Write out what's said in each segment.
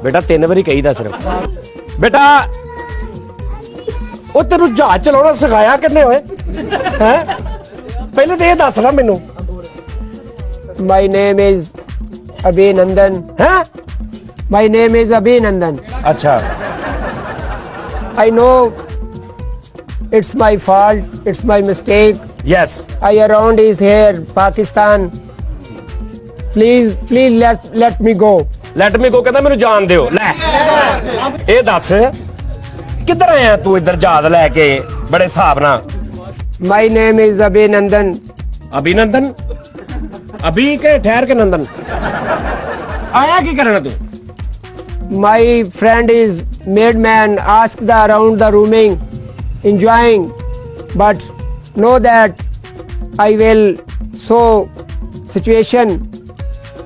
बेटा 3 बारी कहीदा सिर्फ बेटा ਉਹ ਤੈਨੂੰ ਜਹਾਜ਼ ਚਲਾਉਣਾ ਸਿਖਾਇਆ ਕਿੰਨੇ ਹੋਏ ਹੈ ਪਹਿਲੇ ਤੇ ਇਹ ਦੱਸ ਨਾ ਮੈਨੂੰ My name is Abhinandan. ਹੈ My name is Abhinandan. ਅੱਛਾ I know it's my fault, it's my mistake. Yes I around is here, Pakistan. Please let me go. Let me go ਕਹਿੰਦਾ ਮੈਨੂੰ ਜਾਣ ਦਿਓ ਲੈ ਇਹ ਦੱਸ ਕਿੱਧਰ ਆਇਆ ਤੂੰ ਇੱਧਰ ਜਹਾਜ਼ ਲੈ ਕੇ ਬੜੇ ਹਿਸਾਬ ਨਾਲ My name is Abhinandan. अभिनंदन अभी के ठहर के नंदन आया की करना तू My friend is made man, ask the around the rooming, enjoying, but know that I will so situation.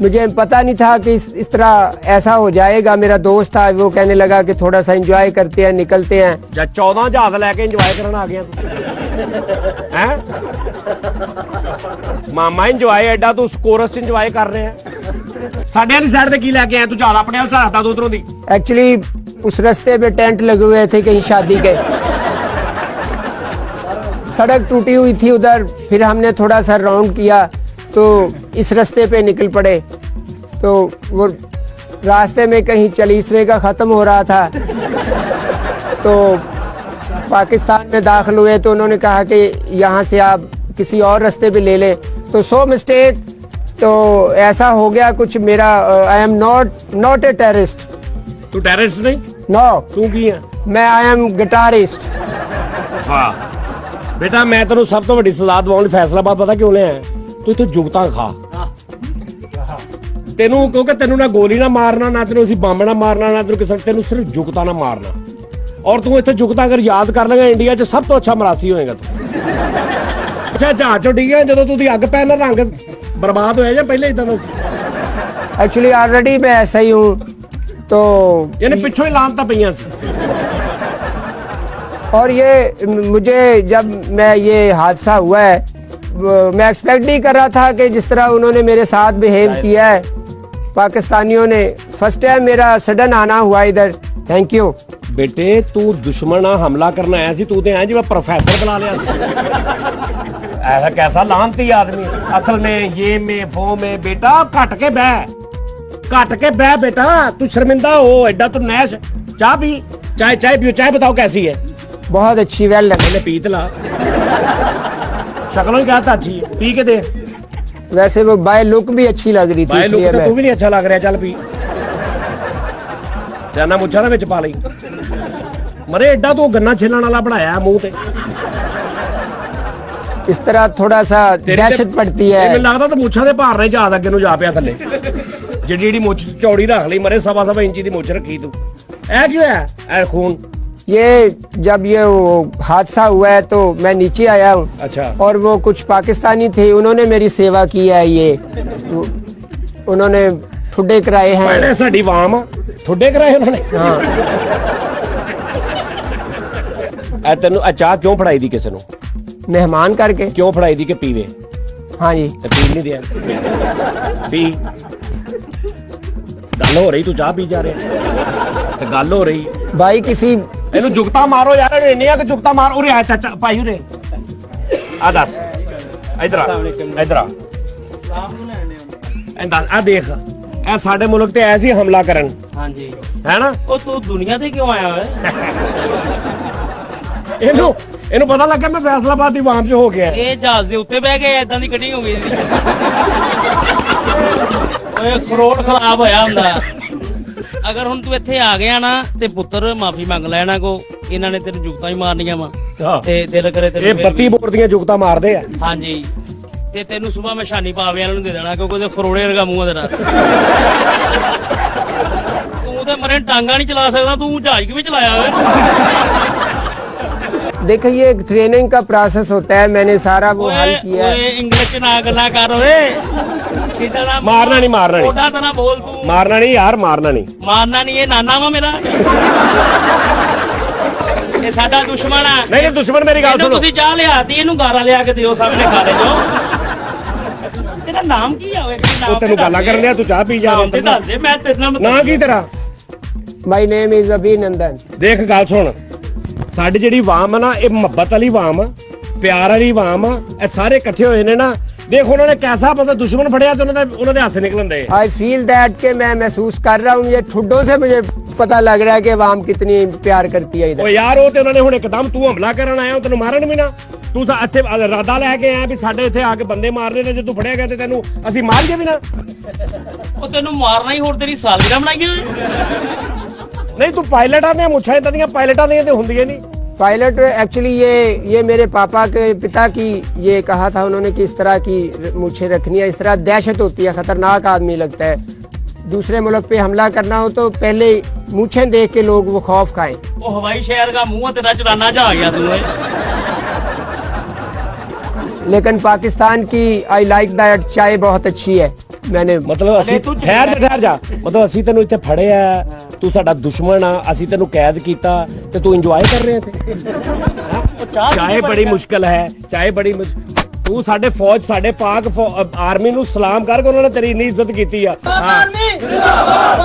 मुझे पता नहीं था कि इस तरह ऐसा हो जाएगा। मेरा दोस्त था, वो कहने लगा कि थोड़ा सा एंजॉय करते हैं, निकलते हैं। ਜਾਂ 14 ਜਹਾਜ਼ ਲੈ ਕੇ ਇੰਜੋਏ ਕਰਨ ਆ ਗਿਆ ਤੂੰ ਹੈ ਮਾਮਾ ਇੰਜੋਏ ਐਡਾ ਤੂੰ ਸਕੋਰਸ ਇੰਜੋਏ ਕਰ ਰਿਹਾ ਸਾਡੇ ਵਾਲੀ ਸਾਈਡ ਤੇ ਕੀ ਲੈ ਕੇ ਆਇਆ ਤੂੰ ਜਹਾਜ਼ ਆਪਣੇ ਆਪ ਸਾਹਦਾ ਤੂੰ ਉਧਰੋਂ ਦੀ एक्चुअली उस रास्ते पे टेंट लगे हुए थे कहीं शादी के, सड़क टूटी हुई थी उधर, फिर हमने थोड़ा सा राउंड किया तो इस रास्ते पे निकल पड़े। तो वो रास्ते में कहीं 40वें का ख़त्म हो रहा था तो पाकिस्तान में दाखिल हुए तो उन्होंने कहा कि यहाँ से आप किसी और रास्ते पे ले लें। तो सो मिस्टेक, तो ऐसा हो गया कुछ। मेरा I am not a terrorist. ਤੂੰ ਟੈਰਰਿਸਟ ਨਹੀਂ नो, ਤੂੰ ਕੀ ਹੈ मैं आई एम गिटारिस्ट। ਵਾਹ ਬੇਟਾ ਮੈਂ ਤੈਨੂੰ ਸਭ ਤੋਂ ਵੱਡੀ ਸਲਾਹ ਦਵਾਉਣ ਲਈ ਫੈਸਲਾਬਾਦ ਪਤਾ ਕਿਉਂ ਲਿਆ ਤੂੰ ਇੱਥੇ ਜੁਗਤਾਂ ਖਾ ਤੈਨੂੰ ਕਿਉਂਕਿ ਤੈਨੂੰ ਨਾ ਗੋਲੀ ਨਾ ਮਾਰਨਾ ਨਾ ਤੈਨੂੰ ਅਸੀਂ ਬੰਬ ਨਾ ਮਾਰਨਾ ਨਾ ਤੈਨੂੰ ਕਿਸੇ ਤੈਨੂੰ ਸਿਰਫ ਜੁਗਤਾਂ ਨਾ ਮਾਰਨਾ ਔਰ ਤੂੰ ਇੱਥੇ ਜੁਗਤਾਂ ਅਗਰ ਯਾਦ ਕਰ ਲੇਗਾ ਇੰਡੀਆ 'ਚ ਸਭ ਤੋਂ ਅੱਛਾ ਮਰਾਸੀ ਹੋਏਗਾ ਤੂੰ ਅੱਛਾ ਜਹਾਜ਼ ਚੋਂ ਡਿੱਗਿਆ ਜਦੋਂ ਤੂੰ ਦੀ ਅੱਗ ਪੈਣ ਨਾਲ ਰੰਗ ਬਰਬਾਦ ਹੋਇਆ ਜਾਂ ਪਹਿਲੇ ਇਦਾਂ ਦਾ ਸੀ एक्चुअली ऑलरेडी मैं ऐसा ही हूँ तो ਇਹਨੇ ਪਿੱਛੋਂ ਹੀ ਲਾਂਤਾਂ ਪਈਆਂ ਸੀ और ये मुझे जब मैं ये हादसा हुआ है मैं एक्सपेक्ट नहीं कर रहा था कि जिस तरह उन्होंने मेरे साथ बिहेव किया है पाकिस्तानियों ने। फर्स्ट टाइम मेरा सडन आना हुआ इधर। Thank you. बेटे तू दुश्मन हमला करना आया सी तू तो आया जी मैं प्रोफेसर बुला लिया ऐसा कैसा लानती आदमी असल में ये में वो में बेटा घट के बह बेटा तू शर्मिंदा हो एडा तू नैश चाय पी चाय पियो चाय बताओ कैसी है बहुत अच्छी वेल लगी। मैंने पी तला शक्लों क्या अच्छी है पी के दे वैसे वो बाय लुक भी अच्छी लग रही थी भाई इसलिए तू भी नहीं अच्छा लग रहा चल पी जाना मुच्छा ना विच पा लई मरे एडा तू गन्ना छिलण वाला बनाया मुंह ते इस तरह थोड़ा सा दहशत पड़ती है। ਮੈਨੂੰ ਲੱਗਦਾ ਤਾਂ ਮੁੱਛਾਂ ਦੇ ਭਾਰ ਨੇ ਜ਼ਿਆਦਾ ਅੱਗੇ ਨੂੰ ਜਾ ਪਿਆ ਥੱਲੇ ਜਿਹੜੀ ਮੁੱਛ ਚੌੜੀ ਰੱਖ ਲਈ ਮਰੇ 1.5 ਇੰਚੀ ਦੀ ਮੁੱਛ ਰੱਖੀ ਤੂੰ ਇਹ ਕੀ ਹੋਇਆ ਇਹ ਖੂਨ ये जब ये वो हादसा हुआ है तो मैं नीचे आया हूँ। अच्छा और वो कुछ पाकिस्तानी थे उन्होंने मेरी सेवा की है। ये उन्होंने ठुड्डे कराए हैं। पहले साडी वाम ठुड्डे कराए उन्होंने हाँ ए तेनू चाह क्यों फड़ाई दी किसी ਨੂੰ मेहमान करके क्यों फड़ाई दी कि पीवे हाँ जी ਤੇ ਪੀ ਨਹੀਂ ਦਿਆ ਪੀ ਗੱਲ ਹੋ ਰਹੀ ਤੂੰ ਚਾਹ ਪੀ ਜਾ ਰਿਹਾ ਤੇ ਗੱਲ ਹੋ ਰਹੀ भाई किसी ਇਹਨੂੰ ਜੁਗਤਾ ਮਾਰੋ ਯਾਰ ਇੰਨੀਆਂ ਕਿ ਜੁਗਤਾ ਮਾਰ ਉਰੇ ਆ ਚਾਚਾ ਭਾਈ ਉਰੇ ਆ ਦੱਸ ਇਧਰ ਆ ਇਧਰ ਆ ਆ ਦੇਖ ਇਹ ਸਾਡੇ ਮੁਲਕ ਤੇ ਐਸੀ ਹਮਲਾ ਕਰਨ ਹਾਂਜੀ ਹੈ ਨਾ ਉਹ ਤੂੰ ਦੁਨੀਆ ਤੇ ਕਿਉਂ ਆਇਆ ਓਏ ਇਹਨੂੰ ਪਤਾ ਲੱਗਾ ਮੈਂ ਫੈਸਲਾਬਾਦ ਦੀ ਵਾਮ 'ਚ ਹੋ ਗਿਆ ਇਹ ਜਹਾਜ਼ ਦੇ ਉੱਤੇ ਬਹਿ ਕੇ ਇਦਾਂ ਦੀ ਕਟਿੰਗ ਹੋ ਗਈ ਓਏ ਕਰੋੜ ਖਰਾਬ ਹੋਇਆ ਹੁੰਦਾ ਅਗਰ ਹੁਣ ਤੂੰ ਇੱਥੇ ਆ ਗਿਆ ਨਾ ਤੇ ਪੁੱਤਰ ਮਾਫੀ ਮੰਗ ਲੈਣਾ ਕੋ ਇਹਨਾਂ ਨੇ ਤੈਨੂੰ ਜੁਗਤਾਂ ਹੀ ਮਾਰਨੀਆਂ ਵਾ ਤੇ ਦਿਲ ਕਰੇ ਤੈਨੂੰ ਇਹ 32 ਬੋਰ ਦੀਆਂ ਜੁਗਤਾਂ ਮਾਰਦੇ ਆ ਹਾਂਜੀ ਤੇ ਤੈਨੂੰ ਸਵੇਰ ਮੈਂ ਸ਼ਾਨੀ ਪਾਵੇ ਵਾਲਿਆਂ ਨੂੰ ਦੇ ਦੇਣਾ ਕਿਉਂਕਿ ਉਹਦੇ ਖਰੋੜੇ ਵਰਗਾ ਮੂੰਹ ਤੇਰਾ ਤੂੰ ਤੇ ਮਰੇ ਟਾਂਗਾ ਨਹੀਂ ਚਲਾ ਸਕਦਾ ਤੂੰ ਜਹਾਜ਼ ਕਿਵੇਂ ਚਲਾਇਆ ਓਏ देखो ये ट्रेनिंग का प्रोसेस होता है। मैंने सारा वो हल किया है। इंग्लिश ना गल्ला कर ओए मारना नहीं ओडा तना बोल तू मारना नहीं यार मारना नहीं ये नाना वा मेरा ये साडा दुश्मन है नहीं दुश्मन मेरी गल सुनो तुसी चाह लियाती ਇਹਨੂੰ ਗਾਰਾ ਲਿਆ ਕੇ ਦਿਓ ਸਾਹਮਣੇ ਖਾ ਲੈ ਜੋ ਤੇਰਾ ਨਾਮ ਕੀ ਆ ਓਏ ਤੈਨੂੰ ਗੱਲਾਂ ਕਰਨ ਲਿਆ ਤੂੰ ਚਾਹ ਪੀ ਜਾ ਦੱਸ ਦੇ ਮੈਂ ਤੇਰੇ ਨਾਲ ਨਾ ਕੀ ਤੇਰਾ माई नेम इज अभिनंदन। ਦੇਖ ਗੱਲ ਸੁਣ, ਸਾਡੀ ਜਿਹੜੀ ਆਵਾਮ ਆ ਨਾ, ਇਹ ਮੁਹੱਬਤ ਵਾਲੀ ਆਵਾਮ ਆ, ਪਿਆਰ ਵਾਲੀ ਆਵਾਮ ਆ, ਇਹ ਸਾਰੇ ਇਕੱਠੇ ਹੋਏ ਨੇ ਨਾ। ਦੇਖ ਉਹਨਾਂ ਨੇ ਕੈਸਾ ਮਤਲਬ ਦੁਸ਼ਮਣ ਫੜਿਆ ਤੇ ਉਹਨਾਂ ਦੇ ਹੱਥ ਨਿਕਲਣ ਦੇ। आई फील दैट के मैं महसूस कर रहा हूँ, ये ठुड्डों से मुझे पता लग रहा है कि आवाम कितनी प्यार करती है ਓ इधर। ਯਾਰ ਉਹ ਤੇ ਉਹਨਾਂ ਨੇ ਹੁਣ ਇੱਕਦਮ ਤੂੰ ਹਮਲਾ ਕਰਨ ਆਇਆ, ਤੈਨੂੰ ਮਾਰਨ ਵੀ ਨਾ। ਤੂੰ ਤਾਂ ਇੱਥੇ ਇਰਾਦਾ ਲੈ ਕੇ ਆਇਆ ਵੀ ਸਾਡੇ ਇੱਥੇ ਆ ਕੇ ਬੰਦੇ ਮਾਰਨੇ ਤੇ ਜੇ ਤੂੰ ਫੜਿਆ ਗਿਆ ਤੇ ਤੈਨੂੰ ਅਸੀਂ ਮਾਰੀਏ ਵੀ ਨਾ। ਉਹ ਤੈਨੂੰ ਮਾਰਨਾ ਹੀ, ਹੋਰ ਤੇਰੀ ਸਾਲਗਿਰਹ ਬਣਾਈਆਂ। ਨਹੀਂ ਤੂੰ ਪਾਇਲਟਾਂ ਦੀਆਂ ਮੁੱਛਾਂ ਇਦਾਂ ਦੀਆਂ ਪਾਇਲਟਾਂ ਦੀਆਂ ਤੇ ਹੁੰਦੀਆਂ ਨਹੀਂ। पायलट एक्चुअली ये मेरे पापा के पिता की ये कहा था उन्होंने कि इस तरह की मूछें रखनी है, इस तरह दहशत होती है, खतरनाक आदमी लगता है। दूसरे मुल्क पे हमला करना हो तो पहले मूछें देख के लोग वो खौफ खाएं। ਉਹ ਹਵਾਈ ਸ਼ਹਿਰ ਦਾ ਮੂੰਹ ਤੇਰਾ ਚਲਾਨਾ ਜਾ ਆ ਗਿਆ ਤੂੰ ਓਏ। लेकिन पाकिस्तान की आई लाइक दैट चाय बहुत अच्छी है। मैंने ਮਤਲਬ ਅਸੀਂ ਤੂੰ ਠਹਿਰ ਜਾ, ਮਤਲਬ ਅਸੀਂ ਤੈਨੂੰ ਇੱਥੇ ਫੜਿਆ, ਤੂੰ ਸਾਡਾ ਦੁਸ਼ਮਣ ਆ, ਅਸੀਂ ਤੈਨੂੰ ਕੈਦ ਕੀਤਾ ਤੇ ਤੂੰ ਇੰਜੋਏ ਕਰ ਰਿਹਾ ਇੱਥੇ। ਚਾਹੇ ਬੜੀ ਮੁਸ਼ਕਲ ਹੈ, ਚਾਹੇ ਬੜੀ ਤੂੰ ਸਾਡੇ ਫੌਜ, ਸਾਡੇ ਪਾਕ ਆਰਮੀ ਨੂੰ ਸਲਾਮ ਕਰਕੇ ਉਹਨਾਂ ਨੇ ਤੇਰੀ ਇੰਨੀ ਇੱਜ਼ਤ ਕੀਤੀ ਆ।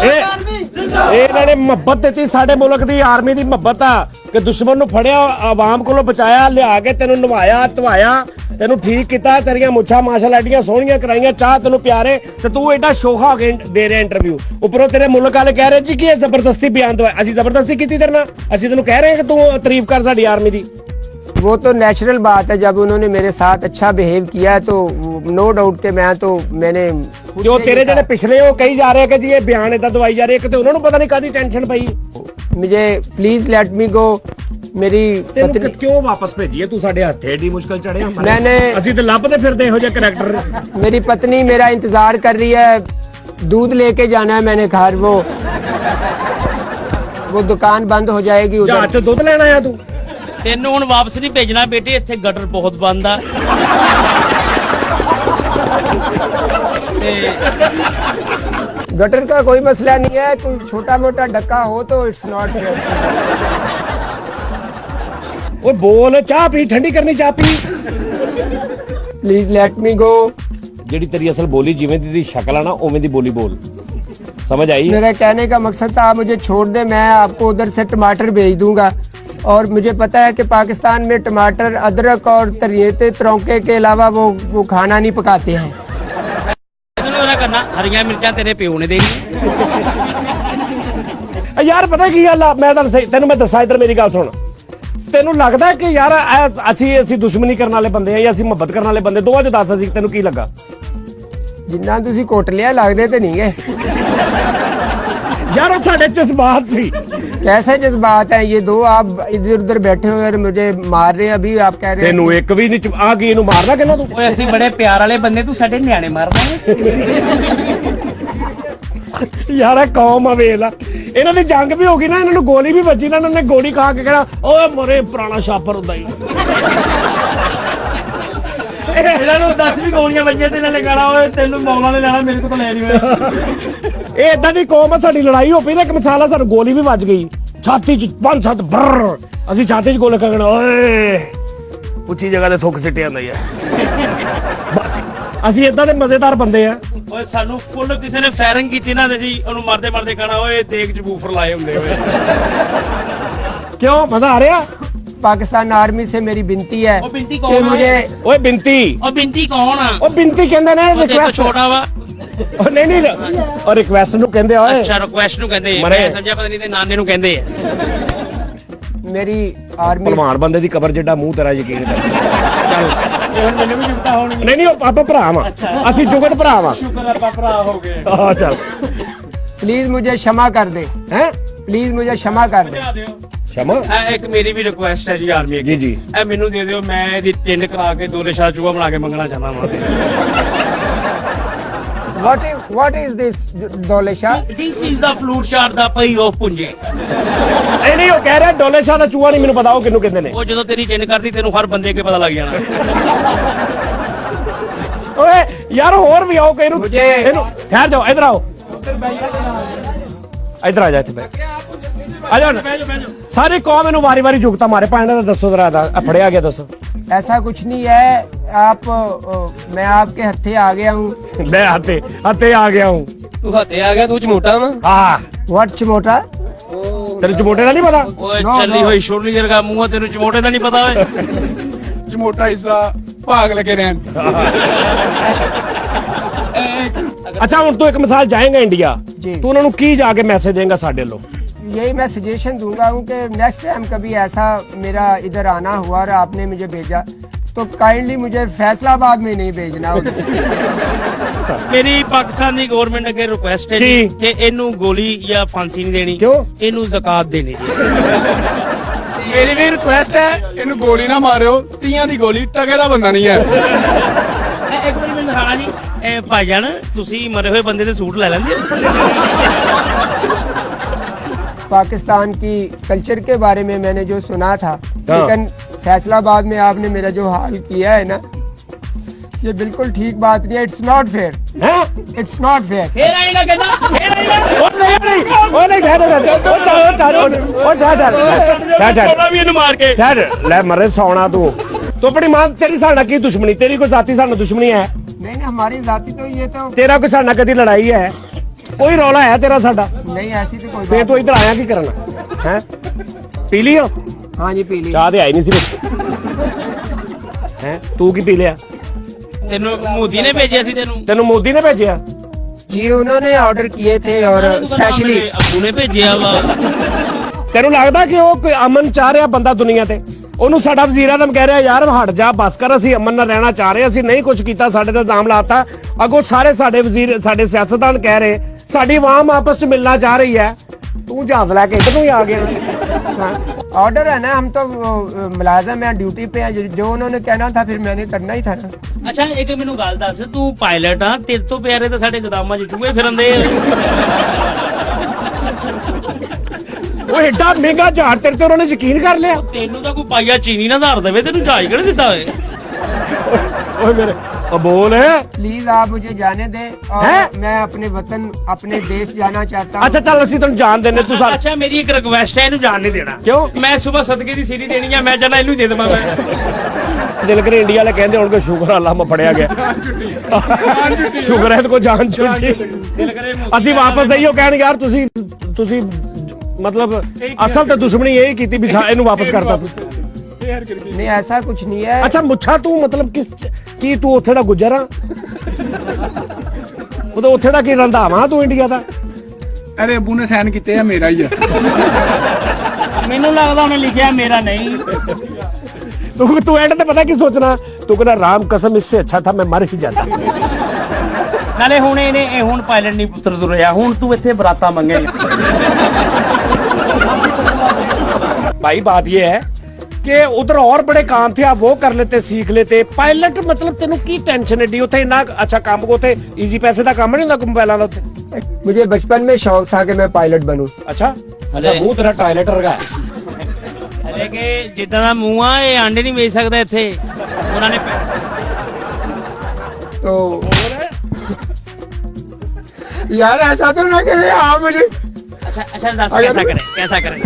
ਇਹ ਇਹਨਾਂ ਨੇ ਮੁਹੱਬਤ ਦਿੱਤੀ, ਸਾਡੇ ਮੁਲਕ ਦੀ ਆਰਮੀ ਦੀ ਮੁਹੱਬਤ ਆ ਕਿ ਦੁਸ਼ਮਣ ਨੂੰ ਫੜਿਆ, ਆਵਾਮ ਕੋਲੋਂ ਬਚਾਇਆ, ਲਿਆ ਕੇ ਤੈਨੂੰ ਨਵਾਇਆ ਧਵਾਇਆ, ਤੈਨੂੰ ਠੀਕ ਕੀਤਾ, ਤੇਰੀਆਂ ਮੁੱਛਾਂ ਮਾਸ਼ਾਅੱਲਾ ਐਡੀਆਂ ਸੋਹਣੀਆਂ ਕਰਾਈਆਂ, ਚਾਹ ਤੈਨੂੰ ਪਿਆਰੇ, ਤੇ ਤੂੰ ਐਡਾ ਸ਼ੋਖਾ ਦੇ ਰਿਹਾ ਇੰਟਰਵਿਊ। ਉੱਪਰੋਂ ਤੇਰੇ ਮੁਲਕ ਵਾਲੇ ਕਹਿ ਰਹੇ ਜੀ ਕਿ ਇਹ ਜ਼ਬਰਦਸਤੀ ਬਿਆਨ ਦਵਾਇਆ। ਅਸੀਂ ਜ਼ਬਰਦਸਤੀ ਕੀਤੀ ਤੇਰੇ ਨਾਲ? ਅਸੀਂ ਤੈਨੂੰ ਕਹਿ ਰਹੇ ਕਿ ਤੂੰ ਤਾਰੀਫ ਕਰ ਸਾਡੀ ਆਰਮੀ ਦੀ। वो तो नेचुरल बात है, जब उन्होंने मेरे साथ अच्छा बिहेव किया है तो नो डाउट के मैंने ਜੋ ਤੇਰੇ ਜਿਹੜੇ ਪਿਛਲੇ ਉਹ ਕਹੀ ਜਾ ਰਹੇ ਕਿ ਜੀ ਇਹ ਬਿਆਨ ਇਦਾਂ ਦਵਾਈ ਜਾ ਰਹੇ, ਕਿਤੇ ਉਹਨਾਂ ਨੂੰ ਪਤਾ ਨਹੀਂ ਕਾਹਦੀ ਟੈਨਸ਼ਨ ਪਈ। मुझे प्लीज लेट मी गो। मेरी ਤੈਨੂੰ पत्नी ਕਿਉਂ ਵਾਪਸ ਭੇਜੀਏ? ਤੂੰ ਸਾਡੇ ਹੱਥੇ ਏਡੀ ਮੁਸ਼ਕਲ ਚੜਿਆ। ਅਸੀਂ ਤੇ ਲੱਭਦੇ ਫਿਰਦੇ ਇਹੋ ਜਿਹੇ ਕਰੈਕਟਰ। मेरी पत्नी मेरा इंतजार कर रही है, दूध लेके जाना है मैंने घर। वो दुकान बंद हो जाएगी उधर। ਜਹਾਜ਼ 'ਚ ਦੁੱਧ ਲੈਣ ਆਇਆ ਤੂੰ? ਤੈਨੂੰ ਹੁਣ ਵਾਪਸ ਨਹੀਂ ਭੇਜਣਾ ਬੇਟੇ, ਇੱਥੇ ਗਟਰ ਬਹੁਤ ਬੰਦ ਆ। ਤੇ गटर का कोई मसला नहीं है, कोई छोटा मोटा डक्का हो तो इट्स नॉट। ਓਏ ਬੋਲ, ਚਾਹ ਪੀ, ਠੰਡੀ ਕਰਨੀ ਚਾਹ ਪੀ। प्लीज लेट मी गो। ਜਿਹੜੀ ਤੇਰੀ ਅਸਲ ਬੋਲੀ ਜਿਵੇਂ ਦੀ ਸ਼ਕਲ ਆ ਨਾ ਉਵੇਂ ਦੀ ਬੋਲੀ ਬੋਲ, ਸਮਝ ਆਈ? मेरा कहने का मकसद था आप मुझे छोड़ दे, मैं आपको उधर से टमाटर भेज दूंगा। और मुझे पता है कि पाकिस्तान में टमाटर, अदरक और तरौंके के अलावा वो खाना नहीं पकाते हैं। ਤੈਨੂੰ ਉਹਦਾ ਕਰਨਾ, ਹਰੀਆਂ ਮਿਰਚਾਂ ਤੇਰੇ ਪਿਓ ਨੇ ਦੇਣੀ। ਯਾਰ ਪਤਾ ਕੀ ਗੱਲ ਆ, ਮੈਂ ਤੈਨੂੰ ਮੈਂ ਦੱਸਾਂ, ਇੱਧਰ ਮੇਰੀ ਗੱਲ ਸੁਣ। ਤੈਨੂੰ ਲੱਗਦਾ ਕਿ ਯਾਰ ਅਸੀਂ ਦੁਸ਼ਮਣੀ ਕਰਨ ਵਾਲੇ ਬੰਦੇ ਆ ਜਾਂ ਅਸੀਂ ਮੁਹੱਬਤ ਕਰਨ ਵਾਲੇ ਬੰਦੇ? ਦੋਵਾਂ ਚ ਦੱਸ, ਅਸੀਂ ਤੈਨੂੰ ਕੀ ਲੱਗਾ? जिन्ना तुसी कोट लिया लगदे ते नहीं गए। ਯਾਰ ਉਹ ਸਾਡੇ ਜਜ਼ਬਾਤ ਸੀ। कैसे जज्बात हैं ये दो? आप इधर उधर बैठे हुए और मुझे मार रहे हैं। अभी आप कह रहे हैं ਤੈਨੂੰ ਇੱਕ ਵੀ ਨਹੀਂ ਆ ਗਈ, ਇਹਨੂੰ ਮਾਰਨਾ ਕਿਹਨਾਂ ਤੂੰ? ਓਏ ਅਸੀਂ ਬੜੇ ਪਿਆਰ ਵਾਲੇ ਬੰਦੇ, ਤੂੰ ਸਾਡੇ ਨਿਆਣੇ ਮਾਰਦਾ। ਯਾਰ ਇਹ ਕੌਮ ਆ, ਵੇਖ ਲਾ, ਇਹਨਾਂ ਦੀ ਜੰਗ ਵੀ ਹੋ ਗਈ ਨਾ, ਇਹਨਾਂ ਨੂੰ ਗੋਲੀ ਵੀ ਵੱਜੀ ਨਾ, ਇਹਨਾਂ ਨੇ ਗੋਲੀ ਖਾ ਕੇ ਕਿਹੜਾ ਓਏ ਮਰੇ ਪੁਰਾਣਾ ਛਾਪਰ ਹੁੰਦਾ ਹੀ। ਇਹਨਾਂ ਨੂੰ 10 ਵੀ ਗੋਲੀਆਂ ਵੱਜੀਆਂ ਤੇ ਇਹਨਾਂ ਨੇ ਕਹਣਾ ਓਏ ਤੈਨੂੰ ਮੌਲਾ ਨੇ ਲੈਣਾ, ਮੇਰੇ ਕੋਲ ਤਾਂ ਲੈ ਨਹੀਂ ਹੋਇਆ। ਇਹ ਇਦਾਂ ਦੀ ਕੌਮ ਆ, ਸਾਡੀ ਲੜਾਈ ਹੋ ਪਈ ਨਾ ਇੱਕ ਮਿਸਾਲ ਆ, ਸਾਨੂੰ ਗੋਲੀ ਵੀ ਵੱਜ ਗਈ ਛਾਤੀ 'ਚ 5-7 ਬਰ, ਅਸੀਂ ਛਾਤੀ 'ਚ ਗੋਲੀ ਖਾਣਾ, ਓਏ ਉੱਚੀ ਜਗ੍ਹਾ ਤੇ ਥੁੱਕ ਸਿੱਟਿਆ ਹੁੰਦਾ ਹੀ ਆ। ਬਸ ਅਸੀਂ ਇਦਾਂ ਦੇ ਮਜ਼ੇਦਾਰ ਬੰਦੇ ਆ। ਓਏ ਸਾਨੂੰ ਫੁੱਲ ਕਿਸੇ ਨੇ ਫਾਇਰਿੰਗ ਕੀਤੀ ਨਾ, ਤੇ ਜੀ ਉਹਨੂੰ ਮਾਰਦੇ ਮਾਰਦੇ ਕਹਣਾ ਓਏ ਦੇਖ ਚ ਬੂਫਰ ਲਾਏ ਹੁੰਦੇ ਓਏ। ਕਿਉਂ ਮਜ਼ਾ ਆ ਰਿਹਾ? पाकिस्तान आर्मी से मेरी बिनती है ਉਹ ਬਿੰਤੀ कि ਕੌਣ ਆ? मुझे ਓਏ ਬਿੰਤੀ, ਉਹ ਬਿੰਤੀ ਕੌਣ ਆ? ਉਹ ਬਿੰਤੀ ਕਹਿੰਦੇ ਨੇ ਉਹ ਤੇ ਰਿਕਵੈਸਟ। ਛੋਟਾ ਵਾ। ਨਹੀਂ ਉਹ ਰਿਕਵੈਸਟ ਨੂੰ ਕਹਿੰਦੇ ਆ ਓਏ। ਅੱਛਾ ਰਿਕੁਐਸਟ ਨੂੰ ਕਹਿੰਦੇ ਆ। ਮਰੇ। ਮੈਂ ਸਮਝਿਆ ਪਤਾ ਨਹੀਂ ਤੇ ਨਾਨੇ ਨੂੰ ਕਹਿੰਦੇ ਆ। मेरी आर्मी ਭਲਵਾਨ ਬੰਦੇ ਦੀ ਕਬਰ ਜਿੱਡਾ ਮੂੰਹ ਤੇਰਾ, ਯਕੀਨ ਕਰ। ਚੱਲ ਮੈਨੂੰ ਵੀ ਜੁਗਤਾ ਹੋਣਗੇ। ਨਹੀਂ ਉਹ ਆਪਾਂ ਭਰਾ ਵਾਂ, ਅਸੀਂ ਜੁਗਤ ਭਰਾ ਵਾਂ। ਸ਼ੁਕਰ ਆਪਾਂ ਭਰਾ ਹੋ ਗਏ। ਹਾਂ ਚੱਲ। प्लीज मुझे क्षमा कर दे। ਹੈ प्लीज मुझे क्षमा कर दे। ਸ਼ਮਾ ਇਹ ਇੱਕ ਮੇਰੀ ਵੀ ਰਿਕੁਐਸਟ ਹੈ ਜੀ ਆਰਮੀ ਜੀ ਜੀ। ਇਹ ਮੈਨੂੰ ਦੇ ਦਿਓ, ਮੈਂ ਇਹਦੀ ਟਿੰਡ ਕਰਾ ਕੇ ਦੋਲੇ ਸ਼ਾਹ ਚੂਹਾ ਬਣਾ ਕੇ ਮੰਗਣਾ ਚਾਹੁੰਦਾ ਹਾਂ। What is this दौले Shah? This is the flute shot ਦਾ ਪਈ ਉਹ ਪੁੰਜੇ। ਇਹ ਨਹੀਂ ਉਹ ਕਹਿ ਰਿਹਾ ਡੋਲੇ ਸ਼ਾਹ ਦਾ ਚੂਹਾ ਨਹੀਂ ਮੈਨੂੰ ਪਤਾ ਉਹ ਕਿਹਨੂੰ ਕਹਿੰਦੇ ਨੇ। ਉਹ ਜਦੋਂ ਤੇਰੀ ਟਿੰਡ ਕਰਦੀ ਤੈਨੂੰ ਹਰ ਬੰਦੇ ਕੇ ਪਤਾ ਲੱਗ ਜਾਣਾ। ਓਏ ਯਾਰ ਹੋਰ ਵੀ ਆਓ, ਇਹਨੂੰ ਮੁਝੇ- ਠਹਿਰ ਜਾਓ, ਇੱਧਰ ਆਓ, ਇੱਧਰ ਆ ਜਾ, ਇੱਥੇ ਬੈਠ ਆ ਜਾ। ਸਾਰੀ ਕੌਮ ਇਹਨੂੰ ਵਾਰੀ ਵਾਰੀ ਜੁਗਤਾ ਮਾਰੇ ਪਾਣਾ ਦਾ, ਦੱਸੋ ਜ਼ਰਾ ਦਾ ਫੜਿਆ ਗਿਆ, ਦੱਸੋ। ऐसा कुछ नहीं है। आप मैं आपके हत्थे आ गया हूँ। ਲੈ ਹੱਥੇ ਆ ਗਿਆ ਹੂੰ। ਤੂੰ ਹੱਥੇ ਆ ਗਿਆ, ਤੂੰ ਚਮੋਟਾ ਵਾ। ਹਾਂ व्हाट चमोटा? ਤੈਨੂੰ ਚਮੋਟੇ ਦਾ ਨਹੀਂ ਪਤਾ? ਓਏ ਚੱਲੀ ਹੋਈ ਛੁਰਲੀ ਵਰਗਾ ਮੂੰਹ ਆ, ਤੈਨੂੰ ਚਮੋਟੇ ਦਾ ਨਹੀਂ ਪਤਾ ਓਏ? ਚਮੋਟਾ ਹਿੱਸਾ ਭਾਗ ਲੱਗੇ ਰਹਿਣ। ਅੱਛਾ ਹੁਣ ਤੂੰ ਇੱਕ ਮਿਸਾਲ ਜਾਏਗਾ ਇੰਡੀਆ, जी। ਤੂੰ ਉਹਨਾਂ ਨੂੰ ਕੀ ਜਾ ਕੇ ਮੈਸੇਜ ਦੇਂਗਾ ਸਾਡੇ ਵੱਲੋਂ? यही मैं सजेशन दूंगा हूँ कि नेक्स्ट टाइम कभी ऐसा मेरा इधर आना हुआ और आपने मुझे भेजा तो काइंडली मुझे फैसलाबाद में नहीं भेजना होगा। ਮੇਰੀ ਪਾਕਿਸਤਾਨ ਦੀ ਗਵਰਨਮੈਂਟ ਅੱਗੇ ਰਿਕੁਐਸਟ ਹੈ ਕੀ? ਕਿ ਇਹਨੂੰ ਗੋਲੀ ਜਾਂ ਫਾਂਸੀ ਨਹੀਂ ਦੇਣੀ, ਕਿਉਂ? ਇਹਨੂੰ ਜ਼ਕਾਤ ਦੇਣੀ ਜੀ। ਮੇਰੀ ਵੀ ਰਿਕੁਐਸਟ ਹੈ, ਇਹਨੂੰ ਗੋਲੀ ਨਾ ਮਾਰਿਓ, ਤੀਆਂ ਦੀ ਗੋਲੀ ਟਕੇ ਦਾ ਬੰਦਾ ਨਹੀਂ ਹੈ। ਇੱਕ ਵਾਰੀ ਮੈਨੂੰ ਦਿਖਾਣਾ ਜੀ, ਇਹ ਭਾਈਜਾਨ ਤੁਸੀਂ ਮਰੇ ਹੋਏ ਬੰਦੇ ਦੇ ਸੂਟ ਲੈ ਲੈਂਦੇ ਹੋ? पाकिस्तान की कल्चर के बारे में मैंने जो सुना था, हाँ। लेकिन फैसलाबाद में आपने मेरा जो हाल किया है ना, ये बिल्कुल ठीक बात नहीं है। इट्स नॉट फेयर, हैं? It's not fair. ਫੇਰ ਆਏਗਾ ਕਹਿੰਦਾ, ਫੇਰ ਆਏਗਾ। ਉਹ ਨਹੀਂ ਸੋਨਾ ਵੀ ਇਹਨੂੰ ਮਾਰ ਕੇ। ਲੈ ਮਰੇ ਸੌਣਾ ਤੂੰ ਆਪਣੀ ਮਾਂ, ਤੇਰੀ ਸਾਡਾ ਕੀ ਦੁਸ਼ਮਣੀ? ਤੇਰੀ ਕੋਈ ਜ਼ਾਤੀ ਸਾਡੇ ਨਾਲ ਦੁਸ਼ਮਣੀ ਹੈ? नहीं हमारी जाति तो ये तो ਤੇਰਾ ਕੋਈ ਸਾਡੇ ਨਾਲ ਕਦੀ ਲੜਾਈ ਹੈ? ਕੋਈ ਰੌਲਾ ਹੈ ਤੇਰਾ ਸਾਡਾ? नहीं, ऐसी तो कोई ਫੇਰ बात ਤੂੰ ਇੱਧਰ ਆਇਆ ਕੀ ਕਰਨਾ ਹੈ? ਪੀ ਲਈ ਹੋ? नहीं। हाँ जी, पी ली। ਚਾਹ ਤੇ ਆਈ ਨਹੀਂ ਸੀ ਹੈ? ਤੂੰ ਕੀ ਪੀ ਲਿਆ? ਤੈਨੂੰ ਮੋਦੀ ਨੇ ਭੇਜਿਆ ਸੀ ਤੈਨੂੰ? ਤੈਨੂੰ ਮੋਦੀ ਨੇ ਭੇਜਿਆ? जी उन्होंने ऑर्डर किए थे और स्पेशली ਅੱਬੂ ਨੇ ਭੇਜਿਆ ਵਾ। ਤੈਨੂੰ ਲੱਗਦਾ ਕਿ ਉਹ ਕੋਈ ਅਮਨ ਚਾਹ ਰਿਹਾ ਬੰਦਾ ਦੁਨੀਆ ਤੇ? ਉਹਨੂੰ ਸਾਡਾ ਵਜ਼ੀਰ ਆਜ਼ਮ ਕਹਿ ਰਿਹਾ ਯਾਰ ਹਟ ਜਾ, ਬਸ ਕਰ, ਅਸੀਂ ਅਮਨ ਨਾਲ ਰਹਿਣਾ ਚਾਹ ਰਹੇ, ਅਸੀਂ ਨਹੀਂ ਕੁਝ ਕੀਤਾ, ਸਾਡੇ ਤੇ ਇਲਜ਼ਾਮ ਲਾਤਾ। ਅੱਗੋਂ ਸਾਰੇ ਸਾਡੇ ਵਜ਼ੀਰ, ਸਾਡੇ ਸਿਆਸਤਦਾਨ ਕਹਿ ਰਹੇ ਸਾਡੀ ਆਵਾਮ ਆਪਸ ਚ ਮਿਲਣਾ ਚਾਹ ਰਹੀ ਹੈ, ਤੂੰ ਜਹਾਜ਼ ਲੈ ਕੇ ਇੱਧਰ ਨੂੰ ਹੀ ਆ ਗਿਆ। ऑर्डर है ना, हम तो मुलाजम हैं, ड्यूटी पे हैं, जो उन्होंने कहना था फिर मैंने करना ही था ना। ਅੱਛਾ ਇੱਕ ਮੈਨੂੰ ਗੱਲ ਦੱਸ, ਤੂੰ ਪਾਇਲਟ ਆ, ਤੇਰੇ ਤੋਂ ਪਿਆਰੇ ਤਾਂ ਸਾਡੇ ਗੋਦਾਮਾਂ 'ਚ ਚੂਹੇ ਫਿਰਦੇ ਆ। ਉਹ ਏਡਾ ਮਹਿੰਗਾ ਜਹਾਜ਼ ਤੇਰੇ ਤੇ ਉਹਨਾਂ ਨੇ ਯਕੀਨ ਕਰ ਲਿਆ? ਤੈਨੂੰ ਤਾਂ ਕੋਈ ਪਾਈਆ ਚੀਨੀ ਨਾ ਧਾਰ ਦੇਵੇ, ਤੈਨੂੰ ਜਹਾਜ਼ ਕਿਹੜੇ ਦਿੱਤਾ ਓਏ? ਓਏ ਮੇਰੇ ਬੋਲ। प्लीज आप मुझे जाने दें और हैं? मैं अपने वतन, अपने देश जाना चाहता हूँ। ਅੱਛਾ ਚੱਲ ਅਸੀਂ ਤੈਨੂੰ ਜਾਣ ਦਿੰਦੇ, ਤੂੰ ਸਾਡੇ ਅੱਛਾ ਮੇਰੀ ਇੱਕ ਰਿਕਵੈਸਟ ਹੈ, ਇਹਨੂੰ ਜਾਣ ਨਹੀਂ ਦੇਣਾ। ਕਿਉਂ? ਮੈਂ ਸਵੇਰ ਸਦਕੇ ਦੀ ਸੀਰੀ ਦੇਣੀ ਆ, ਮੈਂ ਜਾਣਾ ਇਹਨੂੰ ਹੀ ਦੇ ਦੇਵਾਂ ਮੈਂ। ਦਿਲ ਕਰੇ ਇੰਡੀਆ ਵਾਲੇ ਕਹਿੰਦੇ ਹੁਣ ਕੋ ਸ਼ੁਕਰ ਅੱਲਾ ਮੈਂ ਫੜਿਆ ਗਿਆ, ਸ਼ੁਕਰ ਹੈ ਕੋ ਜਾਨ ਛੁੱਟੀ। ਦਿਲ ਕਰੇ ਅਸੀਂ ਵਾਪਸ ਆਈਓ ਕਹਿਣ ਯਾਰ ਤੁਸੀਂ ਮਤਲਬ ਅਸਲ ਤੇ ਦੁਸ਼ਮਣੀ ਇਹ ਕੀਤੀ ਵੀ ਇਹਨੂੰ ਵਾਪਸ ਕਰਤਾ ਤੂੰ। नहीं, ऐसा कुछ नहीं है। ਅੱਛਾ ਮੁੱਛਾ ਤੂੰ ਮਤਲਬ ਕੀ ਤੂੰ ਉੱਥੇ ਦਾ ਗੁਜਰ ਆ? ਉਹ ਤਾਂ ਉੱਥੇ ਦਾ ਕੀ ਰੰਧਾਵਾ ਤੂੰ ਇੰਡੀਆ ਦਾ? ਅਰੇ ਅੱਬੂ ਨੇ ਸਾਈਨ ਕੀਤੇ ਆ, ਮੇਰਾ ਹੀ ਆ। ਮੈਨੂੰ ਲੱਗਦਾ ਉਹਨੇ ਲਿਖਿਆ ਮੇਰਾ ਨਹੀਂ। ਤੂੰ ਐਂਡ ਤੇ ਪਤਾ ਕੀ ਸੋਚਣਾ? ਤੂੰ ਕਹਿੰਦਾ ਰਾਮ ਕਸਮ ਇਸਸੇ ਅੱਛਾ ਥਾ ਮੈਂ ਮਰ ਹੀ ਜਾਂਦਾ। ਨਾਲੇ ਹੁਣ ਇਹ ਹੁਣ ਪਾਇਲਟ ਨਹੀਂ ਪੁੱਤਰ ਤੁਰਿਆ, ਹੁਣ ਤੂੰ ਇੱਥੇ ਬਰਾਤਾਂ ਮੰਗੇ। भाई बात ये है कि उधर और बड़े काम थे, आप वो कर लेते, सीख लेते। पायलट मतलब तेनू की टेंशन है? उथे इतना अच्छा काम को उथे इजी पैसे का काम नहीं ਹੁੰਦਾ ਕੰਪੈਲਾਂ ਦਾ ਉੱਥੇ। मुझे बचपन में शौक था कि मैं पायलट बनूं। ਅੱਛਾ ਮੂੰਹ ਤੇਰਾ ਟਾਇਲਟ ਵਰਗਾ ਹਲੇ ਕਿ ਜਿੱਦਾਂ ਦਾ ਮੂੰਹ ਆ, ਇਹ ਆਂਡੇ ਨਹੀਂ ਵੇਚ ਸਕਦਾ ਇੱਥੇ। ਉਹਨਾਂ ਨੇ तो यार ऐसा तो ना करे आप मुझे। ਅੱਛਾ ਅੱਛਾ ਦੱਸ ਕੈਸਾ ਕਰੇ।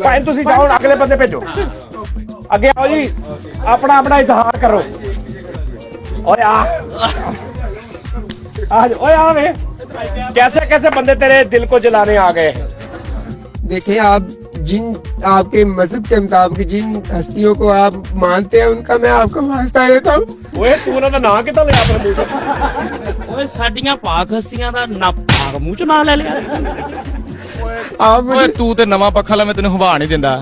ਭਾਈ ਤੁਸੀਂ ਜਾਓ, ਅਗਲੇ ਬੰਦੇ ਭੇਜੋ, ਅੱਗੇ ਆਓ ਜੀ, ਆਪਣਾ ਆਪਣਾ ਇਜ਼ਹਾਰ ਕਰੋ। ਓਏ ਆ ਓਏ ਆ ਵੇ, कैसे कैसे बंदे तेरे दिल को जलाने आ गए? देखिए, आप जिन आपके मजहब के मुताबिक जिन हस्तियों को आप मानते हैं उनका मैं आपको वास्ता देता हूँ। ਓਏ ਤੂੰ ਉਹਨਾਂ ਦਾ ਨਾਂ ਕਿੱਦਾਂ ਲਿਆ ਆਪਣੇ ਮੂੰਹ ਤੋਂ? ਓਏ ਸਾਡੀਆਂ ਪਾਕ ਹਸਤੀਆਂ ਦਾ ਨਾ ਪਾਕ ਮੂੰਹ ਚ ਨਾਂ ਲੈ ਲਿਆ। आप ਓਏ ਤੂੰ ਤੇ ਨਵਾਂ ਪੱਖਾ ਲਾ, ਮੈਂ ਤੈਨੂੰ ਹਵਾ ਨਹੀਂ ਦਿੰਦਾ।